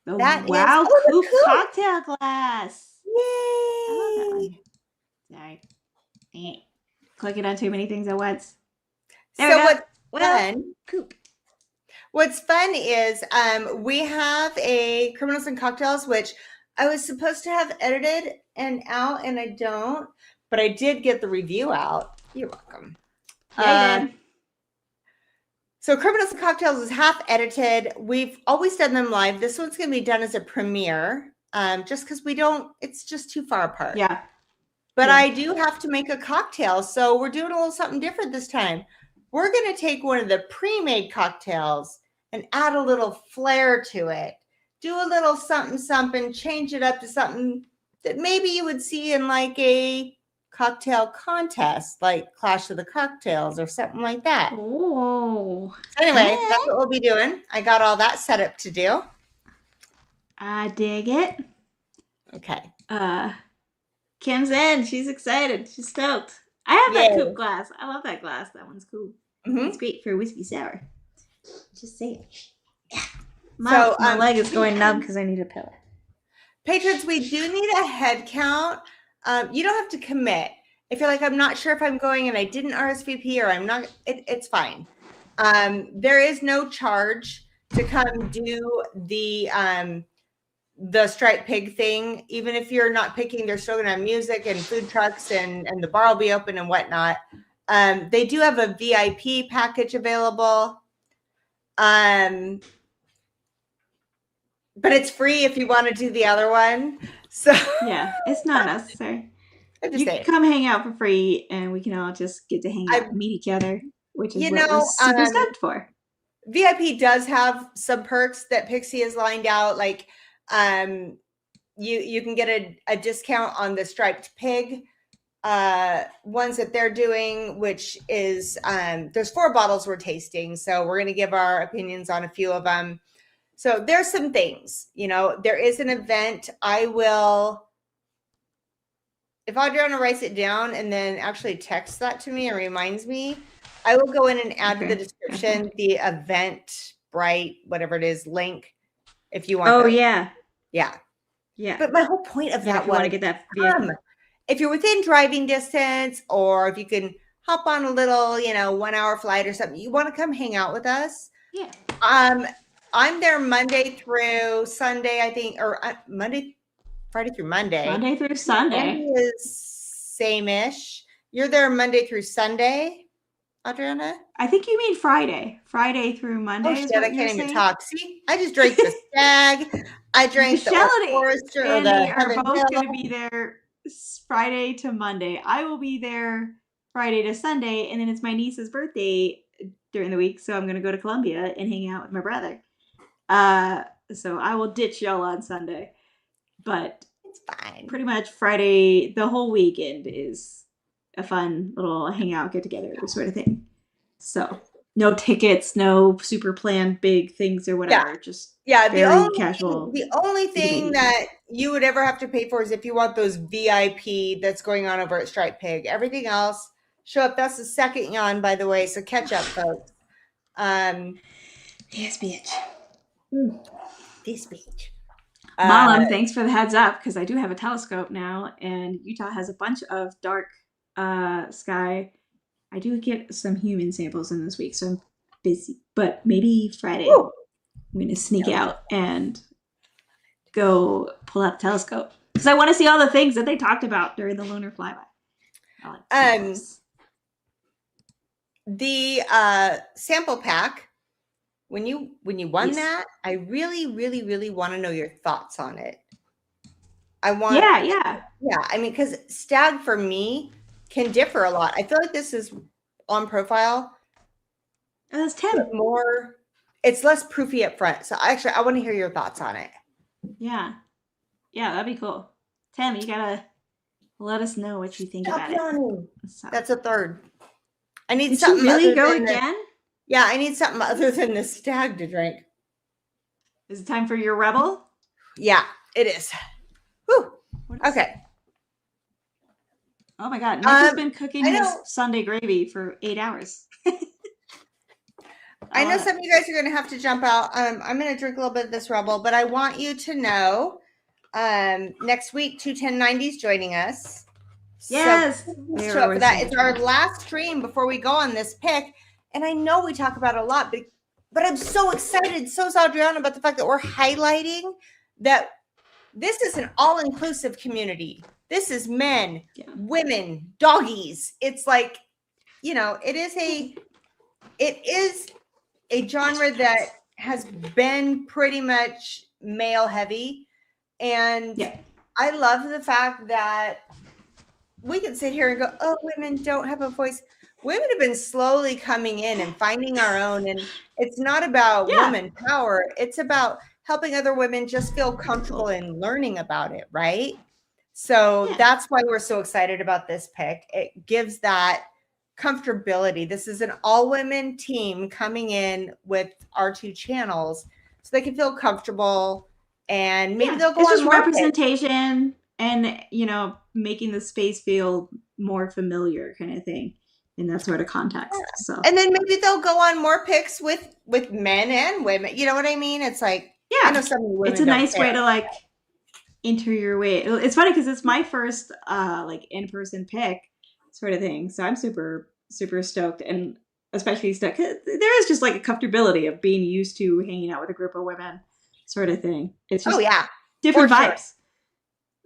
the That is Wow the Coupe coupe. cocktail glass. Yay! I love that one. Sorry. Clicking on too many things at once. There So we go. Well, Coupe. what's fun is we have a Criminals and Cocktails, which I was supposed to have edited and out, and I don't, but I did get the review out. You're welcome. Yeah, you did. So Criminals and Cocktails is half edited. We've always done them live. This one's going to be done as a premiere, just because it's just too far apart. Yeah. But Yeah. I do have to make a cocktail, so we're doing a little something different this time. We're going to take one of the pre-made cocktails and add a little flair to it. Do a little something, change it up to something that maybe you would see in like a cocktail contest, like Clash of the Cocktails or something like that. Oh. So anyway, that's what we'll be doing. I got all that set up to do. I dig it. Okay. Kim's in. She's excited. She's stoked. I have that Coupe glass. I love that glass. That one's cool. It's great for whiskey sour. Just say it. Yeah. My leg is going numb because I need a pillow. Patrons, we do need a head count. You don't have to commit. If you're like, I'm not sure if I'm going and I didn't RSVP or I'm not, it's fine. There is no charge to come do the striped pig thing. Even if you're not picking, they're still going to have music and food trucks and the bar will be open and whatnot. They do have a VIP package available. But it's free if you want to do the other one. So yeah, it's not necessary. You can come hang out for free and we can all just get to hang out and meet each other, which is what we're super stoked for. VIP does have some perks that Pixie has lined out. Like you can get a discount on the striped pig ones that they're doing, which is there's 4 bottles we're tasting. So we're going to give our opinions on a few of them. So there's some things, there is an event. If Adriana writes it down and then actually texts that to me and reminds me, I will go in and add to the description the event, whatever it is, link if you want. Oh, yeah. Yeah. Yeah. But my whole point of that was, want to get that if you're within driving distance or if you can hop on a little, 1 hour flight or something, you want to come hang out with us. Yeah. I'm there Monday through Sunday, I think, or Friday through Monday. Monday through Sunday. Monday is same-ish. You're there Monday through Sunday, Adriana? I think you mean Friday. Friday through Monday. Oh, shit, I can't even talk. See, I just drank the Stag. I drank Michelle the Forester or and the Andy are Heaven both Hill. going to be there Friday to Monday. I will be there Friday to Sunday, and then it's my niece's birthday during the week, so I'm going to go to Columbia and hang out with my brother. So I will ditch y'all on Sunday, but it's fine. Pretty much Friday, the whole weekend is a fun little hangout, get together sort of thing. So no tickets, no super planned big things or whatever. Yeah, very casual. The only thing that you would ever have to pay for is if you want those VIP that's going on over at Stripe Pig. Everything else, show up. That's the second yawn, by the way. So catch up, folks. Yes, bitch. This bitch. Mom, thanks for the heads up because I do have a telescope now, and Utah has a bunch of dark sky. I do get some human samples in this week, so I'm busy. But maybe Friday, I'm going to sneak out and go pull out the telescope because I want to see all the things that they talked about during the lunar flyby. The sample pack. When you won that, I really, really, really want to know your thoughts on it. Yeah. I mean, because Stag for me can differ a lot. I feel like this is on profile. That's 10 more. It's less proofy up front. So actually, I want to hear your thoughts on it. Yeah, that'd be cool. Tim, you gotta let us know what you think about it. That's a third. I need Did something. You really go again? Yeah, I need something other than the Stag to drink. Is it time for your Rebel? Yeah, it is. Whew. Okay. Oh my God. Nick has Um, been cooking I his know Sunday gravy for 8 hours. I I know love it. some of you guys are going to have to jump out. I'm going to drink a little bit of this Rebel, but I want you to know next week, 21090's joining us. So Yes. please We're show up for always so that. It's our excited. last stream before we go on this pick. And I know we talk about it a lot, but I'm so excited, so Adriana, about the fact that we're highlighting that this is an all-inclusive community. This is men, women, doggies. It's like, it is a genre that has been pretty much male heavy. And I love the fact that we can sit here and go, oh, women don't have a voice. Women have been slowly coming in and finding our own. And it's not about woman power. It's about helping other women just feel comfortable in learning about it, right? So that's why we're so excited about this pick. It gives that comfortability. This is an all-women team coming in with our two channels so they can feel comfortable, and maybe they'll go it's on just more picks. representation and, making the space feel more familiar kind of thing in that sort of context. So, and then maybe they'll go on more picks with men and women. You know what I mean? It's like, I know some women it's a don't nice care. way to enter your way. It's funny because it's my first in-person pick sort of thing. So I'm super, super stoked, and especially stoked. There is just a comfortability of being used to hanging out with a group of women sort of thing. It's just different vibes.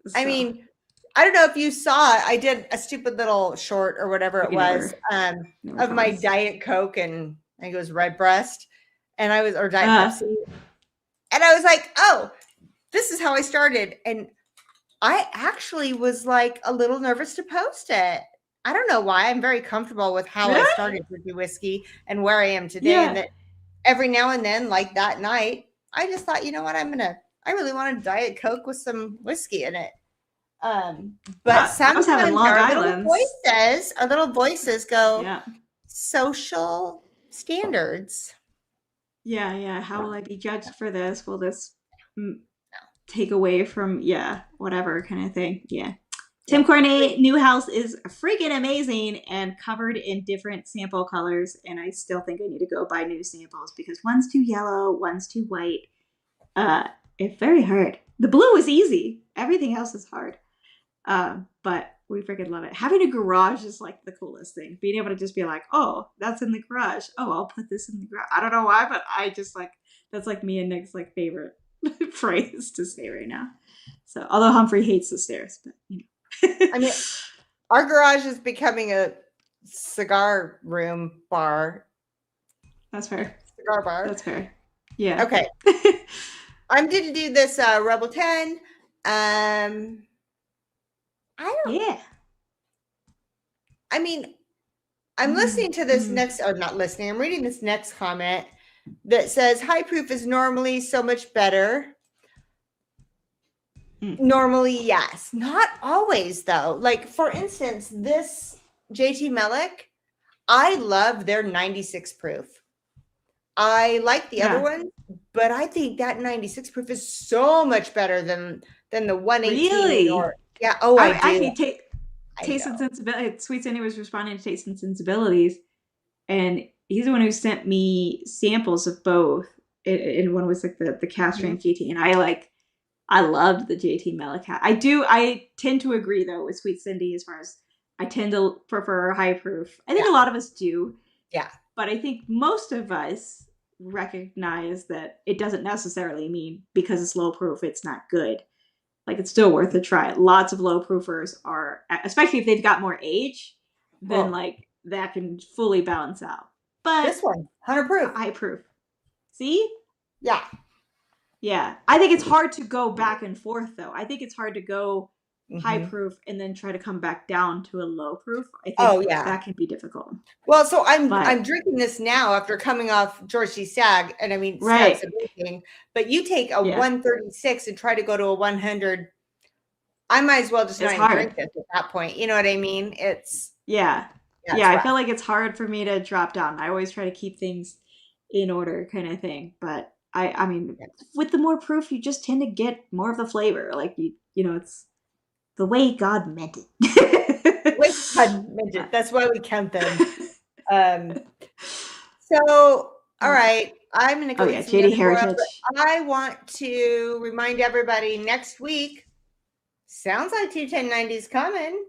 Sure. I mean, I don't know if you saw, I did a stupid little short or whatever it was of my Diet Coke, and I think it was Red Breast, and or Diet Pepsi. And I was like, oh, this is how I started. And I actually was a little nervous to post it. I don't know why. I'm very comfortable with how I started to do whiskey and where I am today. And that every now and then, like that night, I just thought, you know what, I really want a Diet Coke with some whiskey in it. But sometimes our little voices go social standards. Yeah. How will I be judged for this? Will this take away from whatever kind of thing? Tim Cornet, new house is freaking amazing and covered in different sample colors, and I still think I need to go buy new samples because one's too yellow, one's too white. It's very hard. The blue is easy. Everything else is hard. But we freaking love it. Having a garage is the coolest thing. Being able to just be like, oh, that's in the garage. Oh, I'll put this in the garage. I don't know why, but I just that's me and Nick's favorite phrase to say right now. So, although Humphrey hates the stairs, but I mean, our garage is becoming a cigar room bar. That's fair. Cigar bar. That's fair. Yeah. Okay. I'm going to do this Rebel 10. I mean, I'm listening to this next, or not listening, I'm reading this next comment that says high proof is normally so much better. Normally, yes. Not always, though. For instance, this JT Mellick, I love their 96 proof. I like the other one, but I think that 96 proof is so much better than the 118. Really? I do. Taste and Sensibility. Sweet Sandy was responding to Taste and Sensibilities, and he's the one who sent me samples of both. And one was the cast strength JT, and I loved the JT Mellick. I tend to agree though with Sweet Cindy as far as I tend to prefer high proof. I think a lot of us do. Yeah. But I think most of us recognize that it doesn't necessarily mean because it's low proof, it's not good. It's still worth a try. Lots of low proofers are, especially if they've got more age, then that can fully balance out. But this one, 100 proof. High proof. See? Yeah. Yeah. I think it's hard to go back and forth though. I think it's hard to go high proof and then try to come back down to a low proof. I think that can be difficult. Well, so I'm drinking this now after coming off George C. Stagg, and I mean Stagg's amazing, but you take a 136 and try to go to a 100. I might as well just not even drink this at that point. You know what I mean? It's I feel like it's hard for me to drop down. I always try to keep things in order kind of thing, but I mean with the more proof you just tend to get more of the flavor. It's the way God meant it. Wait, God meant it. That's why we count them. So, all right, I'm going to go eat some Judy Yummy World, Heritage. but I want to remind everybody next week, sounds like 21090's coming.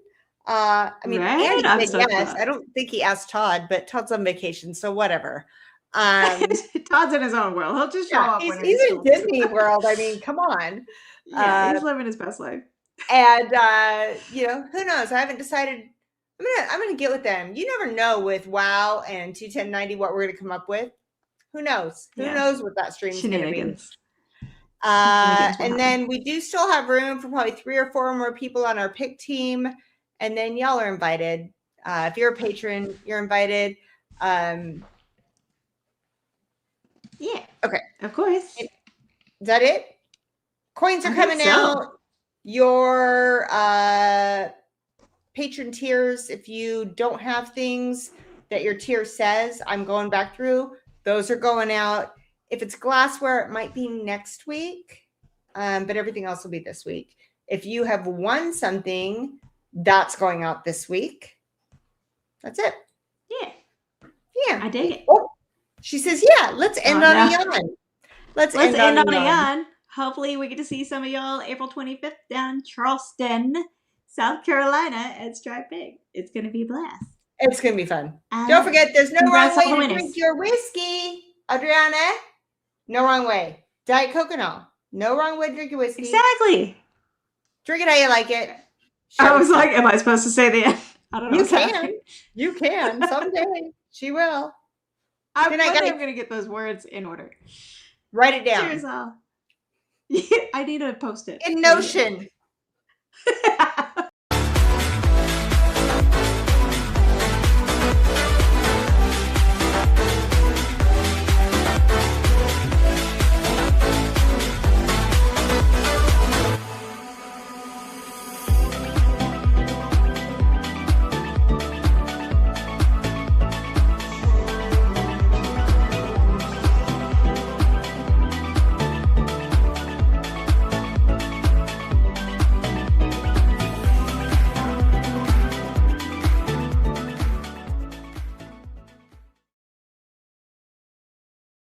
I mean, Right? Andy I'm said so yes. pumped. I don't think he asked Todd, but Todd's on vacation, so whatever. Todd's in his own world. He'll just show up when he's in Disney World. I mean, come on. Yeah, he's living his best life. And who knows? I haven't decided. I'm gonna get with them. You never know with WoW and 21090 what we're gonna come up with. Who knows? Who knows what that stream's gonna be? And then we do still have room for probably 3 or 4 more people on our pick team, and then y'all are invited. If you're a patron, you're invited. Yeah. Okay. Of course. Is that it? Coins are coming out. Your patron tiers, if you don't have things that your tier says, I'm going back through. Those are going out. If it's glassware, it might be next week, but everything else will be this week. If you have won something, that's going out this week. That's it. Yeah. I dig it. Oh, she says, yeah, let's end on a yawn. Let's end on a yawn. Hopefully we get to see some of y'all April 25th down in Charleston, South Carolina at Stripe Pig. It's going to be a blast. It's going to be fun. Don't forget, there's no wrong way to drink your whiskey, Adriana. No wrong way. Diet Coconut. No wrong way to drink your whiskey. Exactly. Drink it how you like it. I was like, am I supposed to say the end? I don't know. You can. You can. Someday. She will. I'm going to get those words in order. Write it down. Cheers, all. I need to post it. In Notion.